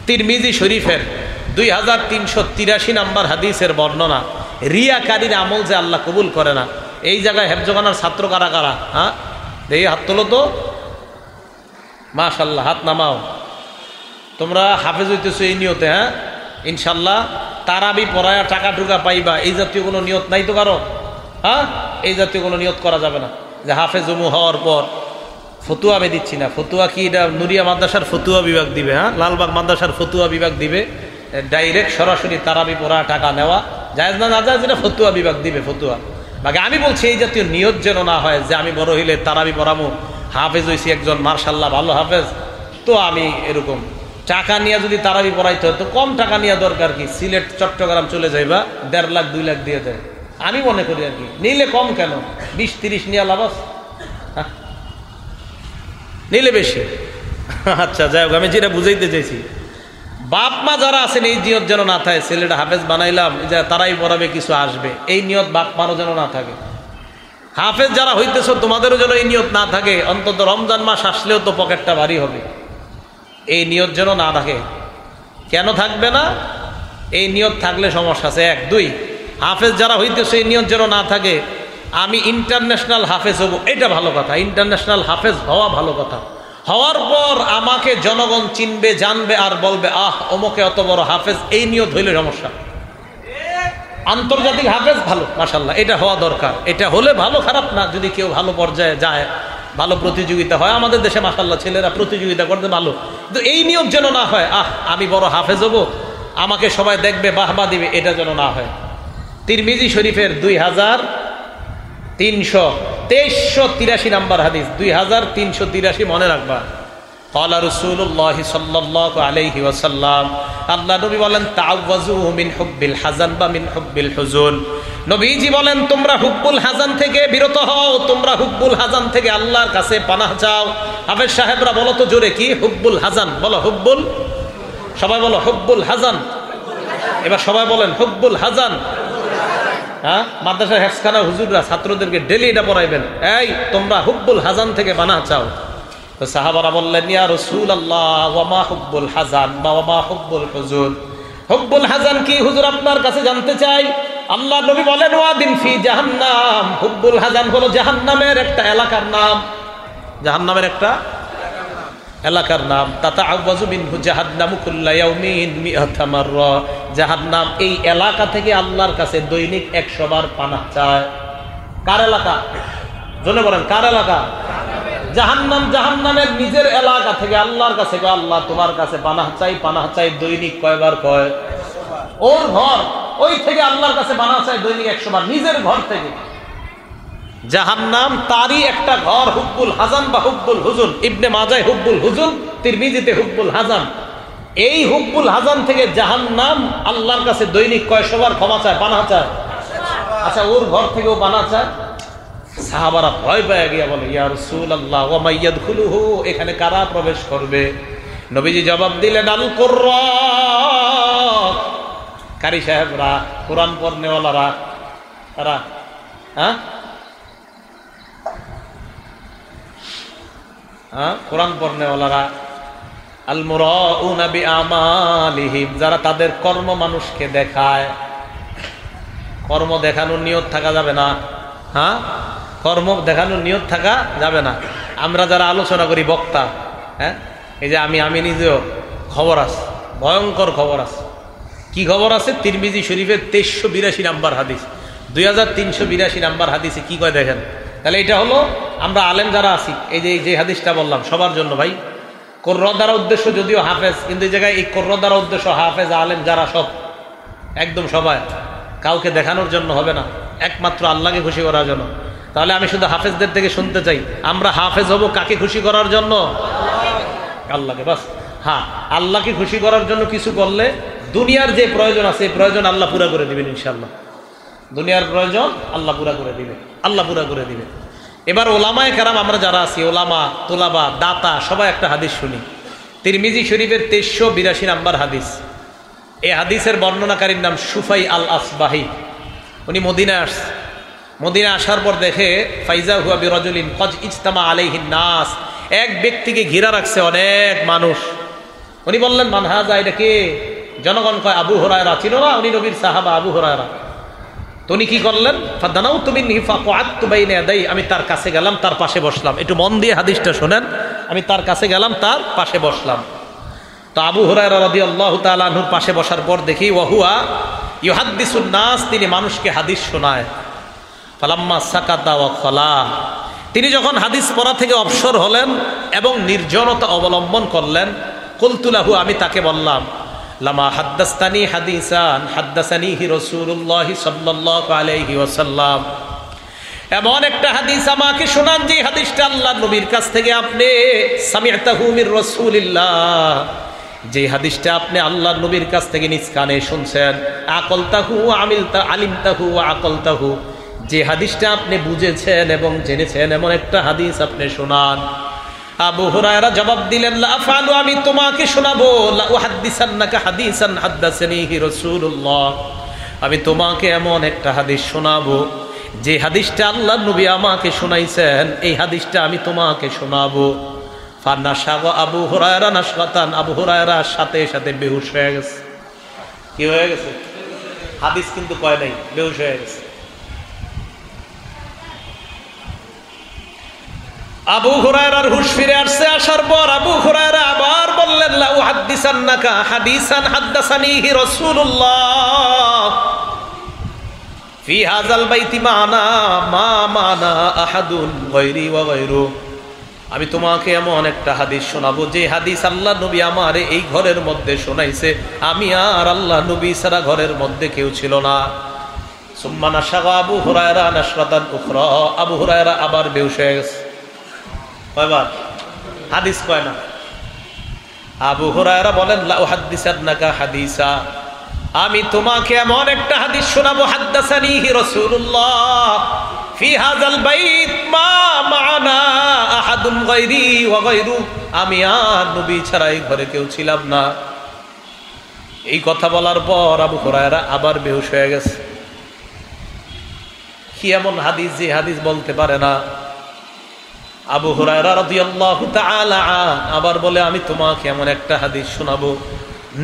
তিরমিজি শরীফের 2383 নম্বর হাদিসের বর্ণনা, রিয়াকারীর আমল যে আল্লাহ কবুল করে না। এই জায়গায় হেফজখানার ছাত্র কারা কারা? হ্যাঁ, দেখি হাত তোলো তো, মাশাআল্লাহ, হাত নামাও। তোমরা হাফেজ হইতেছো এই নিয়তে? হ্যাঁ, ইনশাল্লাহ তারাবি পড়ায়া টাকা টুকা পাইবা, এই জাতীয় কোনো নিয়ত নাই তো কারো? হ্যাঁ, এই জাতীয় কোনো নিয়ত করা যাবে না যে হাফেজ উমু হওয়ার পর। ফতুয়া আমি দিচ্ছি না, ফতুয়া কি এটা নুরিয়া মাদ্রাসার ফতুয়া বিভাগ দিবে, হ্যাঁ, লালবাগ মাদ্রাসার ফতুয়া বিভাগ দিবে। ডাইরেক্ট সরাসরি তারাবি পড়া টাকা নেওয়া জায়েজ না, না জায়েজ, এটা ফতুয়া বিভাগ দিবে, ফতুয়া। বাকি আমি বলছি এই জাতীয় নিয়ত যেন না হয় যে আমি বড় হইলে তারাবি পড়ামো, হাফেজ হয়েছি একজন, মার্শাল্লাহ ভালো হাফেজ, তো আমি এরকম টাকা নিয়ে যদি তারাবি পড়াইতে হয় তো কম টাকা নিয়ে দরকার কি, সিলেট চট্টগ্রাম চলে যাইবা, 1.5 লাখ 2 লাখ দিয়ে দেয়, আমি মনে করি আর কি। নিলে কম কেন, 20-30 নিয়ে লাভ আছে, নিলে বেশি। আচ্ছা যাই হোক, আমি যেটা বুঝাইতে চাইছি, বাপ মা যারা আছেন এই নিয়ত যেন না থাকে, ছেলেটা হাফেজ বানাইলাম যে তারাই পড়াবে, কিছু আসবে, এই নিয়ত বাপ মারও যেন না থাকে। হাফেজ যারা হইতেছ তোমাদেরও যেন এই নিয়ত না থাকে, অন্তত রমজান মাস আসলেও তো পকেটটা ভারী হবে, এই নিয়ত যেন না থাকে। কেন থাকবে না? এই নিয়ত থাকলে সমস্যা আছে। 1, 2, হাফেজ যারা হইতেছ এই নিয়ত যেন না থাকে, আমি ইন্টারন্যাশনাল হাফেজ হব, এটা ভালো কথা, ইন্টারন্যাশনাল হাফেজ হওয়া ভালো কথা। হওয়ার পর আমাকে জনগণ চিনবে, জানবে, আর বলবে আহ অমুকে অত বড় হাফেজ, এই নিয়ত হইলে সমস্যা। আন্তর্জাতিক হাফেজ ভালো, মাশাআল্লাহ, এটা হওয়া দরকার, এটা হলে ভালো, খারাপ না। যদি কেউ ভালো পর্যায়ে যায়, ভালো প্রতিযোগিতা হয়, আমাদের দেশে মাশাআল্লাহ ছেলেরা প্রতিযোগিতা করতে ভালো, কিন্তু এই নিয়ত যেন না হয় আহ আমি বড় হাফেজ হব, আমাকে সবাই দেখবে, বাহবা দিবে, এটা যেন না হয়। তিরমিজি শরীফের 2383 নম্বর হাদিস, 2383 মনে রাখবা। ক্বালা রাসূলুল্লাহ সাল্লাল্লাহু আলাইহি ওয়াসাল্লাম, আল্লাহ নবী বলেন, তাআওয়াযু মিন হুব্বিল হাযান বা মিন হুব্বিল হুজুন। নবীজি বলেন, তোমরা হুব্বুল হাযান থেকে বিরত হও, তোমরা হুব্বুল হাযান থেকে আল্লাহর কাছে পানাহ চাও। হাফেজ সাহেবরা বলো তো জোরে, কি হুব্বুল হাযান? বলো হুব্বুল, সবাই বলো হুব্বুল হাযান। এবার সবাই বলেন হুব্বুল হাযান। হ্যাঁ, মাদ্রাসার হেফজখানা হুজুররা ছাত্রদেরকে ডেলি এটা পড়াইবেন, এই তোমরা হুব্বুল হাযান থেকে পানাহ চাও। তো সাহাবারা বললেন, ইয়া রাসূলুল্লাহ ওয়া মা হুব্বুল হাযান বা ওয়া মা হুব্বুল হুজুন? হুব্বুল হাযান কি হুজুর আপনার কাছে জানতে চাই। আল্লাহ নবী বলেন, ওয়াদিন ফি জাহান্নাম, হুব্বুল হাযান হলো জাহান্নামের একটা এলাকার নাম, জাহান্নামের একটা এলাকার নাম। তাতাআওয়াযু মিনহু জাহান্নামু কুল্লা ইয়াউমিন মিআতা মাররা, জাহান্নাম এই এলাকা থেকে আল্লাহর কাছে দৈনিক 100 বার পানাহ চায়। কার এলাকা? জোরে বলেন, কার এলাকা? জাহান্নাম, জাহান্নামের নিজের এলাকা থেকে আল্লাহর কাছে, আল্লাহ তোমার কাছে পানাহ চাই, পানাহ চাই দৈনিক কয়বার? কয়? ওর ঘর, ওই থেকে আল্লাহর কাছে পানাহ চাই দৈনিক 100 বার, নিজের ঘর থেকে। জাহান্নাম তারই একটা ঘর, হুব্বুল হাযান বা হুব্বুল হুজুন। ইবনে মাজাহ হুব্বুল হুজুন, তিরমিজিতে হুব্বুল হাযান। এই হুব্বুল হাযান থেকে জাহান্নাম আল্লাহর কাছে দৈনিক কয়শো বার ক্ষমা চায়, পানাহ চায়? আচ্ছা, ওর ঘর থেকেও পানাহ চায়। সাহাবারা ভয় পেয়ে গিয়া বলে, ইয়া রাসূলুল্লাহ ওয়া মান ইয়াদখুলুহু, এখানে কারা প্রবেশ করবে? নবীজি জবাব দিলেন, আল কুররাত, কারি সাহেবরা, কোরআন পড়নেওয়ালারা, তারা। হ্যাঁ, কোরআন পড়নেওয়ালারা, আল মুরাউনা বিআমালিহিম, যারা তাদের কর্ম মানুষকে দেখায়। কর্ম দেখানোর নিয়ত থাকা যাবে না। হ্যাঁ, কর্ম দেখানোর নিয়ত থাকা যাবে না। আমরা যারা আলোচনা করি বক্তা, হ্যাঁ, এই যে আমি নিজেও, খবর আছে, ভয়ঙ্কর খবর আছে। কি খবর আছে? তিরমিজি শরীফের 2382 নাম্বার হাদিস, 2382 নাম্বার হাদিসে কি কয় দেখেন। তাহলে এটা হলো আমরা আলেম যারা আছি, এই যে হাদিসটা বললাম সবার জন্য ভাই। কোরআন দ্বারা উদ্দেশ্য যদিও হাফেজ, কিন্তু এই জায়গায় এই কোরআন দ্বারা উদ্দেশ্য হাফেজ আলেম যারা সব একদম সবাই, কাউকে দেখানোর জন্য হবে না, একমাত্র আল্লাহকে খুশি করার জন্য। তাহলে আমি শুধু হাফেজদের থেকে শুনতে চাই, আমরা হাফেজ হব কাকে খুশি করার জন্য? আল্লাহকে, বাস। হ্যাঁ, আল্লাহকে খুশি করার জন্য কিছু করলে দুনিয়ার যে প্রয়োজন আছে প্রয়োজন আল্লাহ পুরা করে দিবেন ইনশাআল্লাহ। দুনিয়ার প্রয়োজন আল্লাহ পুরা করে দিবে, আল্লাহ পুরা করে দিবে। এবার ওলামায়ে কেরাম আমরা যারা আছি, ওলামা, তোলাবা, দাতা, সবাই একটা হাদিস শুনি। তিরমিজি শরীফের 2382 নাম্বার হাদিস। এই হাদিসের বর্ণনাকারীর নাম সুফাই আল আসবাহি। উনি মদিনায় আসছে। মদিনায় আসার পর দেখে ফাইজা হুয়া বিরাজুলিন কদ ইজতামা আলাইহিন নাস, এক ব্যক্তিকে ঘিরা রাখছে অনেক মানুষ। উনি বললেন মান হাযা, এটা কে? জনগণ কয় আবু হুরায়রা। চিনো না? উনি নবীর সাহাবা আবু হুরায়রা। তো উনি কি করলেন? ফাদানাউতু মিনহি ফাকআদতু বাইনা ইয়াদাই, আমি তার কাছে গেলাম, তার পাশে বসলাম। একটু মন দিয়ে হাদিসটা শোনেন। আমি তার কাছে গেলাম, তার পাশে বসলাম। তো আবু হুরায়রা রাদিয়াল্লাহু তাআলা আনহুর পাশে বসার পর দেখি ওয়াহুয়া ইউহাদ্দিসুন নাস, তিনি মানুষকে হাদিস শোনায়। ফালাম্মা সাকাতা ওয়া খালা, তিনি যখন হাদিস পড়া থেকে অবসর হলেন এবং নির্জনতা অবলম্বন করলেন, কুলতু লাহু, আমি তাকে বললাম, লামা হাদ্দাসতানি হাদিসান হাদ্দাসানিহি রাসূলুল্লাহ সাল্লাল্লাহু আলাইহি ওয়াসাল্লাম, এমন একটা হাদিস আমাকে শোনান যে হাদিসটা আল্লাহর নবীর কাছ থেকে আপনি সামি'তাহু মির রাসূলিল্লাহ, যে হাদিসটা আপনি আল্লাহর নবীর কাছ থেকে নিজ কানে শুনছেন। আকালতাহু ওয়া আলিমতাহু ওয়া আকালতাহু, যে হাদিসটা আপনি বুঝেছেন এবং জেনেছেন এমন একটা হাদিস আপনি শোনান। আবু হুরায়রা জবাব দিলেন, লা আফআলু, আমি তোমাকে শোনাবো, লা উহাদ্দিসান্নাকা হাদিসান হাদ্দাসানিহি রাসূলুল্লাহ, আমি তোমাকে এমন একটা হাদিস শোনাবো যে হাদিসটা আল্লাহর নবী আমাকে শোনাইছেন, এই হাদিসটা আমি তোমাকে শোনাবো। ফানাশাগা আবু হুরায়রা নাশগাতান, আবু হুরায়রা সাথে সাথে বেহুশ হয়ে গেছে। কি হয়ে গেছে? হাদিস কিন্তু কয় নাই, বেহুশ হয়ে গেছে। আবু হুরায়রার হুঁশ ফিরে আসছে। আসার পর আবু হুরায়রা আবার বললেন, লা উহাদ্দিসান্নাকা হাদিসান হাদ্দাসানিহি রাসূলুল্লাহ ফি হাযাল বাইতি মানা মা মানা আহাদুন গায়রি ওয়া গায়রু, আমি তোমাকে এমন একটা হাদিস শোনাবো যে হাদিস আল্লাহ নবী আমারে এই ঘরের মধ্যে শোনাইছে, আমি আর আল্লাহ নবী ছাড়া ঘরের মধ্যে কেউ ছিল না। সুম্মা নাশাগা আবু হুরায়রা নাশরাতান উখরা, আবু হুরায়রা আবার বেহুশ হয়ে গেছে। কয়বার? হাদিস কয় না। আবু হুরায়রা বলেন, লা উহাদ্দিসান্নাকা হাদিসা, আমি তোমাকে এমন একটা হাদিস শোনাবো, হাদ্দাসানিহি রাসূলুল্লাহ ফি হাযাল বাইত মা মা'না আহাদুন গায়রি ওয়া গায়রু, আমি আর নবী ছাড়া এই ঘরে কেউ ছিলাম না। এই কথা বলার পর আবু হুরায়রা আবার বেহুশ হয়ে গেছে। কি এমন হাদিস যে হাদিস বলতে পারে না? আবু হুরায়রা রাদিয়াল্লাহু তাআলা আবার বলে, আমি তোমাকে এমন একটা হাদিস শোনাবো,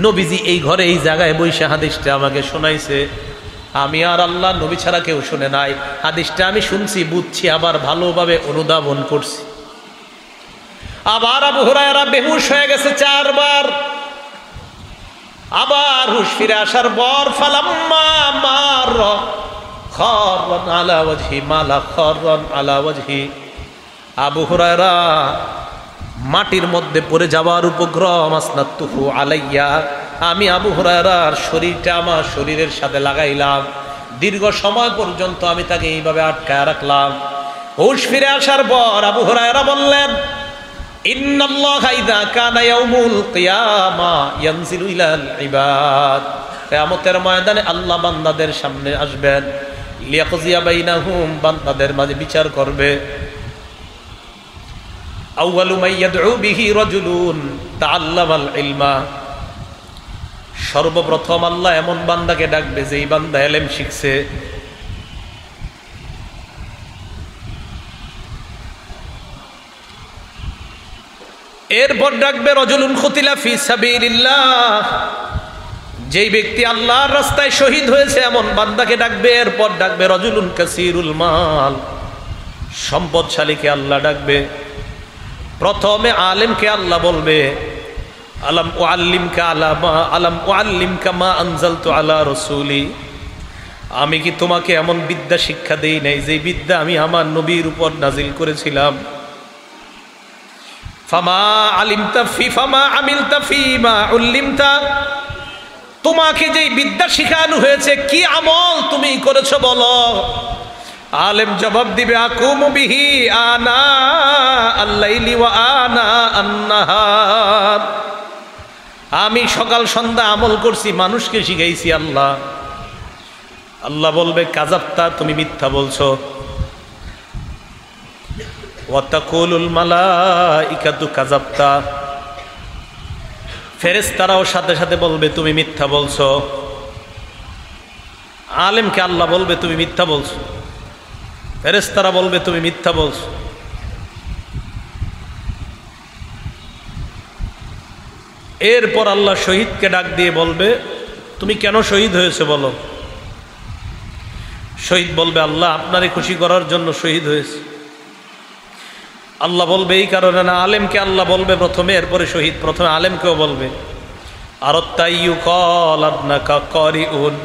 নবীজি এই ঘরে এই জায়গায় বসে হাদিসটা আমাকে শোনাইছে, আমি আর আল্লাহ নবী ছাড়া কেউ শুনে নাই। হাদিসটা আমি শুনছি, বুঝছি, আবার ভালোভাবে অনুধাবন করছি। আবার আবু হুরায়রা বেহুশ হয়ে গেছে 4 বার। আবার হুশ ফিরে আসার পর ফালাম্মা মার খাররান আলা ওয়াজহি মালা খাররান আলা ওয়াজহি, আবু হুরায়রা মাটির মধ্যে পড়ে যাওয়ার উপক্রম, আসনাতুহু আলাইয়া, আমি আবু হুরায়রার শরীরটা আমার শরীরের সাথে লাগাইলাম। দীর্ঘ সময় পর্যন্ত আমি তাকে এইভাবে আটকায় রাখলাম। হুশ ফিরে আসার পর আবু হুরায়রা বললেন, ইন্নাল্লাহা ইযা কানা ইয়াউমুল কিয়ামা ইয়ানজিলু ইলাল ইবাদ, কিয়ামতের ময়দানে আল্লাহ বান্দাদের সামনে আসবেন, লিয়াকজিয়া বাইনাহুম, বান্দাদের মাঝে বিচার করবে। আউয়ালু মা ইয়াদউ বিহি রাজুলুন তাআল্লামাল ইলমা, সর্বপ্রথম আল্লাহ এমন বান্দাকে ডাকবে যেই বান্দা ইলম শিখছে। এরপর ডাকবে রজুলুন কুতিলা ফি সাবিলিল্লাহ, যেই ব্যক্তি আল্লাহর রাস্তায় শহীদ হয়েছে এমন বান্দাকে ডাকবে। এরপর ডাকবে রজুলুন কাসীরুল মাল, সম্পদশালীকে আল্লাহ ডাকবে। প্রথমে আলেমকে আল্লাহ বলবে আলাম উআল্লিমকা মা আনজালতু আলা রাসূলি, আমি কি তোমাকে এমন বিদ্যা শিক্ষা দেই নাই যে বিদ্যা আমি আমার নবীর উপর নাজিল করেছিলাম। ফামা আলিমতা ফি ফামা আমিলতা ফিমা উল্লিমতা, তোমাকে যেই বিদ্যা শিখানো হয়েছে কি আমল তুমি করেছো বলো। আলেম জবাব দিবে আকুমু বিহি আনা আল-লাইলি ওয়া আনা আন-নাহার, আমি সকাল সন্ধ্যা আমল করছি, মানুষকে শিখাইছি। আল্লাহ আল্লাহ বলবে কাযাবতা, তুমি মিথ্যা বলছো। ওয়া তাকুলুল মালাইকাতু কাযাবতা, ফেরেশতারাও সাথে সাথে বলবে তুমি মিথ্যা বলছো। আলেমকে আল্লাহ বলবে তুমি মিথ্যা বলছো, ফেরেশতারা বলবে তুমি মিথ্যা বলছো। এরপর আল্লাহ শহীদকে ডাক দিয়ে বলবে তুমি কেন শহীদ হয়েছে বলো। শহীদ বলবে আল্লাহ আপনারে খুশি করার জন্য শহীদ হয়েছে। আল্লাহ বলবে এই কারণে না। আলেমকে আল্লাহ বলবে প্রথমে, এরপরে শহীদ। প্রথমে আলেমকেও বলবে আরত্তাইয়ুকাল আবনাকা কারিউন,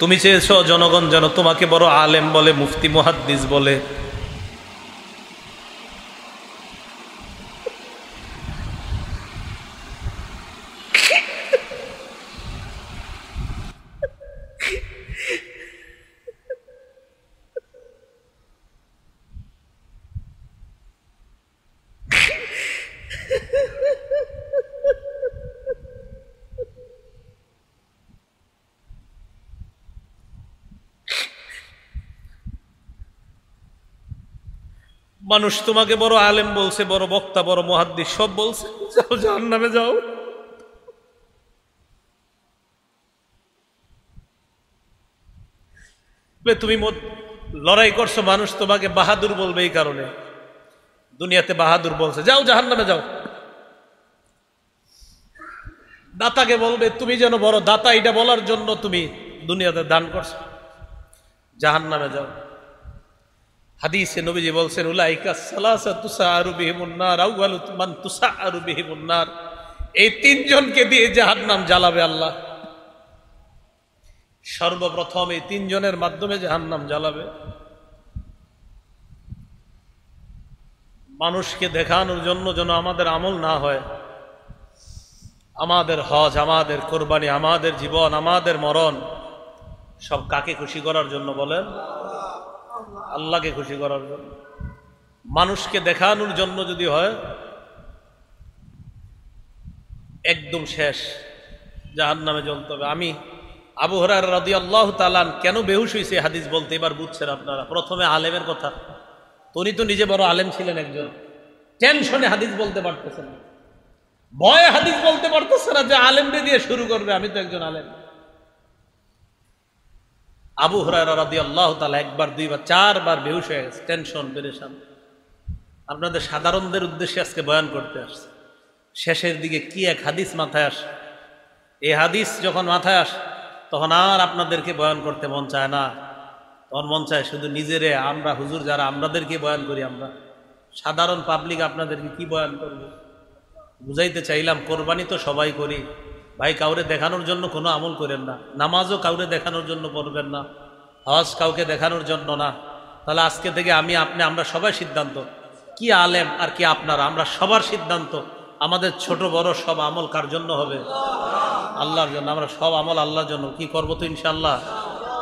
তুমি চেয়েছো জনগণ যেন তোমাকে বড় আলেম বলে, মুফতি মুহাদ্দিস বলে। মানুষ তোমাকে বড় আলেম বলছে, বড় বক্তা, বড় মুহাদ্দিস সব বলছে, যাও জাহান্নামে যাও। তুমি লড়াই করছো, মানুষ তোমাকে বাহাদুর বলবে এই কারণে, দুনিয়াতে বাহাদুর বলছে, যাও জাহান্নামে যাও। দাতাকে বলবে তুমি যেন বড় দাতা, এটা বলার জন্য তুমি দুনিয়াতে দান করছো, জাহান্নামে যাও। হাদিসে নবীজি বলছেন উলাইকা সালাসা তুসাআরু বিহিমুন নার আউয়ালু মান তুসাআরু বিহিমুন নার, এই তিনজনকে দিয়ে জাহান্নাম জ্বালাবে আল্লাহ। সর্বপ্রথম এই তিনজনের মাধ্যমে জাহান্নাম জ্বালাবে। মানুষকে দেখানোর জন্য যেন আমাদের আমল না হয়, আমাদের হজ, আমাদের কোরবানি, আমাদের জীবন, আমাদের মরণ সব কাকে খুশি করার জন্য বলেন? আল্লাহকে খুশি করার জন্য। মানুষকে দেখানোর জন্য যদি হয় একদম শেষ, জাহান্নামে জ্বলতে হবে। আমি আবু হুরায়রা রাদিয়াল্লাহু তাআলা কেন বেহুশ হয়েছে হাদিস বলতে এবার বুঝছেন আপনারা। প্রথমে আলেমের কথা, উনি তো নিজে বড় আলেম ছিলেন একজন, টেনশনে হাদিস বলতে পারতেছেন না, ভয়ে হাদিস বলতে পারতেছে না যে আলেমরে দিয়ে শুরু করবে, আমি তো একজন আলেম। আবু হুরায়রা রাদিয়াল্লাহু তাআলা একবার, দুইবার, চারবার বেহুশ হয়ে গেছে, টেনশন পেরেশান। আপনাদের সাধারণদের উদ্দেশ্যে আজকে বয়ান করতে আসছে। শেষের দিকে কি এক হাদিস মাথায় আসে, এই হাদিস যখন মাথায় আসে তখন আর আপনাদেরকে বয়ান করতে মন চায় না, তখন মন চায় শুধু নিজেরে, আমরা হুজুর যারা আমাদেরকে বয়ান করি, আমরা সাধারণ পাবলিক আপনাদেরকে কি বয়ান করব। বুঝাইতে চাইলাম কোরবানি তো সবাই করি ভাই, কাউরে দেখানোর জন্য কোনো আমল করেন না, নামাজও কাউরে দেখানোর জন্য পড়বেন না, হজ কাউকে দেখানোর জন্য না। তাহলে আজকে থেকে আমি, আপনি, আমরা সবাই সিদ্ধান্ত, কি আলেম আর কি আপনারা, আমরা সবার সিদ্ধান্ত আমাদের ছোট বড় সব আমল কার জন্য হবে? আল্লাহর জন্য। আমরা সব আমল আল্লাহর জন্য কি করবো তো ইনশাআল্লাহ।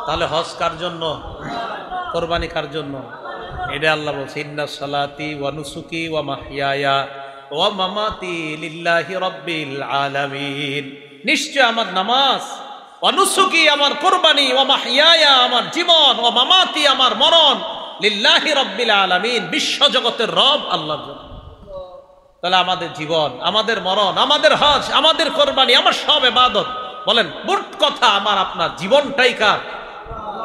তাহলে হজ কার জন্য, কোরবানি কার জন্য? এটা আল্লাহ বলছে ইন্না সালাতি ওয়া নুসুকি ওয়া মাহইয়ায়া ওয়া মামাতি লিল্লাহি রাব্বিল আলামিন, নিশ্চয় আমার নামাজ, ওয়া নুসুকি আমার কোরবানি, ওয়া মাহইয়ায়া আমার জীবন, ওয়া মামাতি আমার মরণ, লিল্লাহি রাব্বিল আলামিন বিশ্ব জগতের রব আল্লাহর জন্য। তাহলে আমাদের জীবন, আমাদের মরণ, আমাদের হজ, আমাদের কোরবানি, আমার সব ইবাদত, বলেন মোট কথা আমার আপনার জীবনটাই কার?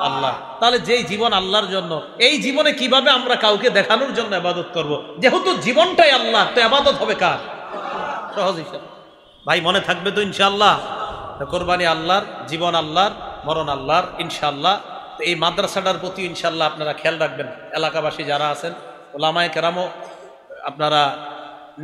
আল্লাহ। তাহলে যেই জীবন আল্লাহর জন্য, এই জীবনে কিভাবে আমরা কাউকে দেখানোর জন্য ইবাদত করব? যেহেতু জীবনটাই আল্লাহ, তো ইবাদত হবে কার? সহজ হিসাব ভাই, মনে থাকবে তো ইনশাআল্লাহ? কোরবানি আল্লাহর, জীবন আল্লাহর, মরণ আল্লাহর ইনশাআল্লাহ। তো এই মাদ্রাসাটার প্রতি ইনশাআল্লাহ আপনারা খেয়াল রাখবেন। এলাকাবাসী যারা আছেন, ওলামায়ে কেরামও আপনারা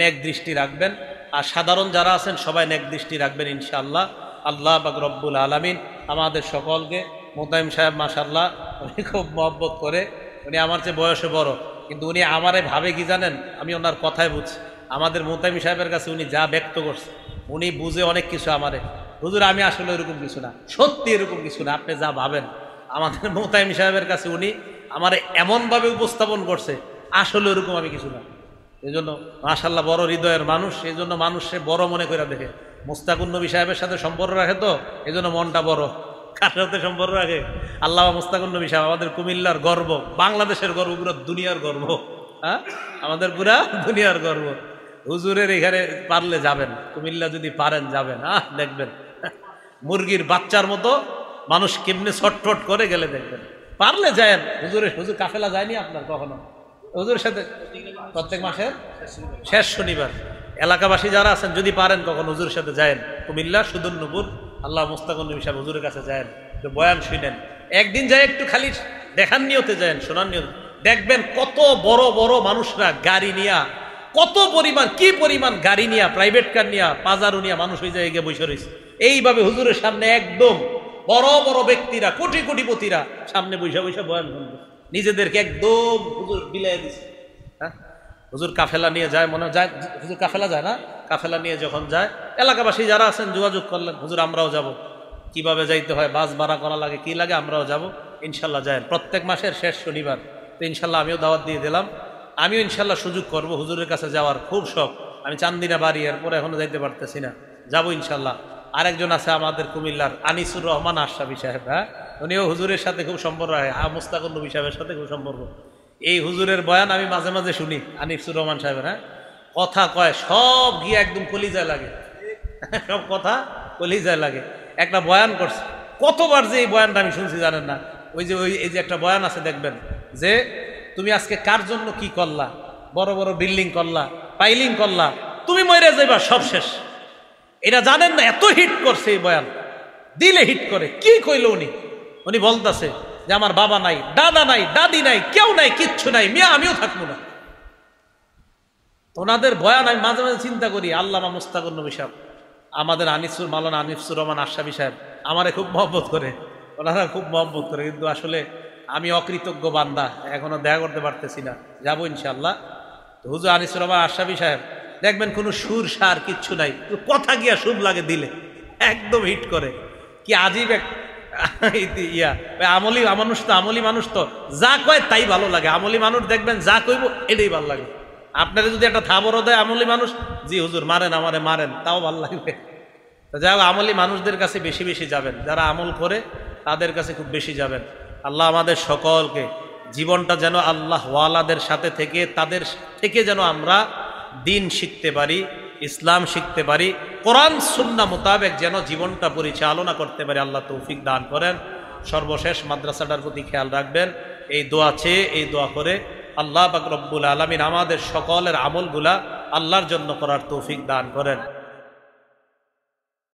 নেক দৃষ্টি রাখবেন, আর সাধারণ যারা আছেন সবাই নেক দৃষ্টি রাখবেন ইনশাআল্লাহ। আল্লাহ পাক রব্বুল আলামিন আমাদের সকলকে, মোতায়েম সাহেব মাশাআল্লাহ উনি খুব মহব্বত করে, উনি আমার চেয়ে বয়সে বড়, কিন্তু উনি আমারে ভাবে কি জানেন, আমি ওনার কথায় বুঝছি। আমাদের মোতায়েম সাহেবের কাছে উনি যা ব্যক্ত করছে, উনি বুঝে অনেক কিছু আমারে, হুজুর আমি আসলে এরকম কিছু না, সত্যি এরকম কিছু না, আপনি যা ভাবেন। আমাদের মোতায়েম সাহেবের কাছে উনি আমারে এমনভাবে উপস্থাপন করছে, আসলে ওরকম আমি কিছু না। এই জন্য মাশাআল্লাহ বড় হৃদয়ের মানুষ, এই জন্য মানুষ সে বড় মনে করে দেখে। মুস্তাকুন নবী সাহেবের সাথে সম্পর্ক রাখে, তো এই জন্য মনটা বড়। কার সাথে সম্পর্ক রাখে? আল্লাহ মুস্তাকুন নবী সাহেব আমাদের কুমিল্লার গর্ব, বাংলাদেশের গর্ব, পুরো দুনিয়ার গর্ব। হ্যাঁ, আমাদের পুরা দুনিয়ার গর্ব। হুজুরের এখানে পারলে যাবেন, কুমিল্লা যদি পারেন যাবেন, দেখবেন মুরগির বাচ্চার মতো মানুষ কেমনে ছটফট করে গেলে দেখবেন। পারলে যায়েন হুজুরের। হুজুর কাফেলা যায়নি আপনার কখনো? হুজুরের সাথে প্রত্যেক মাসের শেষ শনিবার এলাকাবাসী যারা আছেন যদি পারেন কখন হুজুরের সাথে যায়েন, কুমিল্লা সুদুন্নপুর আল্লাহ মুস্তাকুন নবী সাহেব হুজুরের কাছে যায়েন, একটু বয়ান শুনেন। একদিন যাই একটু খালি দেখার নিয়তে যায়েন, শোনার নিয়তে, দেখবেন কত বড় বড় মানুষরা গাড়ি নিয়া, কত পরিমাণ, কি পরিমাণ গাড়ি নিয়া, প্রাইভেট কার নিয়া, পাজারু নিয়া মানুষ ওই জায়গায় বসে রয়েছে। এইভাবে হুজুরের সামনে একদম বড় বড় ব্যক্তিরা, কোটি কোটিপতিরা সামনে বৈশা বৈশা বয়ান শুনবে, নিজেদেরকে একদম হুজুর বিলাই দিচ্ছে। হ্যাঁ, হুজুর কাফেলা নিয়ে যায়, মনে যায় হুজুর কাফেলা যায় না, কাফেলা নিয়ে যখন যায় এলাকাবাসী যারা আছেন যোগাযোগ করলেন, হুজুর আমরাও যাব, কিভাবে যাইতে হয়, বাস ভাড়া করা লাগে, কি লাগে, আমরাও যাব ইনশাল্লাহ। যায় প্রত্যেক মাসের শেষ শনিবার। তো ইনশাল্লাহ আমিও দাওয়াত দিয়ে দিলাম, আমিও ইনশাল্লাহ সুযোগ করব হুজুরের কাছে যাওয়ার, খুব শখ। আমি চান্দিনা বাড়ি, এরপরে এখনো যাইতে পারতেছি না, যাবো ইনশাল্লাহ। আরেকজন আছে আমাদের কুমিল্লার আনিসুর রহমান আশরাফি সাহেব, হ্যাঁ, উনিও হুজুরের সাথে খুব সম্পর্ক রাখে, মুস্তাকুন নবী সাহেবের সাথে খুব সম্পর্ক। এই হুজুরের বয়ান আমি মাঝে মাঝে শুনি, আনিসুর রহমান সাহেবের, হ্যাঁ, কথা কয় সব গিয়ে একদম কলিজায় লাগে, সব কথা কলিজায় লাগে। একটা বয়ান করছে, কতবার যে এই বয়ানটা আমি শুনছি জানেন না। এই যে একটা বয়ান আছে, দেখবেন যে তুমি আজকে কার জন্য কি করলা, বড় বড় বিল্ডিং করলা, পাইলিং করলা, তুমি মরে যাইবা, সব শেষ। এটা জানেন না, এত হিট করছে এই বয়ান, দিলে হিট করে। কি কইল উনি বলতেছে যে আমার বাবা নাই, দাদা নাই, দাদি নাই, কেউ নাই, কিচ্ছু নাই, মিয়া আমিও থাকবো না। ওনাদের বয়ান আমি মাঝে মাঝে চিন্তা করি, আল্লামা মুস্তাকুন নবী সাহেব, আমাদের মাওলানা আনিসুর রহমান আশরাফি সাহেব আমারে খুব মহব্বত করে, ওনারা খুব মহব্বত করে, কিন্তু আসলে আমি অকৃতজ্ঞ বান্দা, এখনো দেখা করতে পারতেছি না, যাবো ইনশাল্লাহ। হুজুর আনিসুর রহমান আশরাফি সাহেব দেখবেন কোনো সুর সার কিচ্ছু নাই, কথা গিয়া শুভ লাগে, দিলে একদম হিট করে। কি আজীব এক ইয়া, আমলি মানুষ তো, আমলি মানুষ তো যা কয় তাই ভালো লাগে। আমলি মানুষ দেখবেন যা কইব এটাই ভালো লাগে। আপনারা যদি একটা থাবরও দেয় আমলি মানুষ, জি হুজুর মারেন, আমারে মারেন, তাও ভালো লাগবে। যাই হোক, আমলি মানুষদের কাছে বেশি বেশি যাবেন, যারা আমল করে তাদের কাছে খুব বেশি যাবেন। আল্লাহ আমাদের সকলকে জীবনটা যেন আল্লাহ ওয়ালাদের সাথে থেকে, তাদের থেকে যেন আমরা দিন শিখতে পারি, ইসলাম শিখতে পারি, কোরআন সুন্নাহ মোতাবেক যেন জীবনটা পরিচালনা করতে পারি, আল্লাহ তৌফিক দান করেন। সর্বশেষ মাদ্রাসাটার প্রতি খেয়াল রাখবেন, এই দোয়া চেয়ে, এই দোয়া করে আল্লাহ পাক রব্বুল আলামিন আমাদের সকলের আমলগুলা আল্লাহর জন্য করার তৌফিক দান করেন।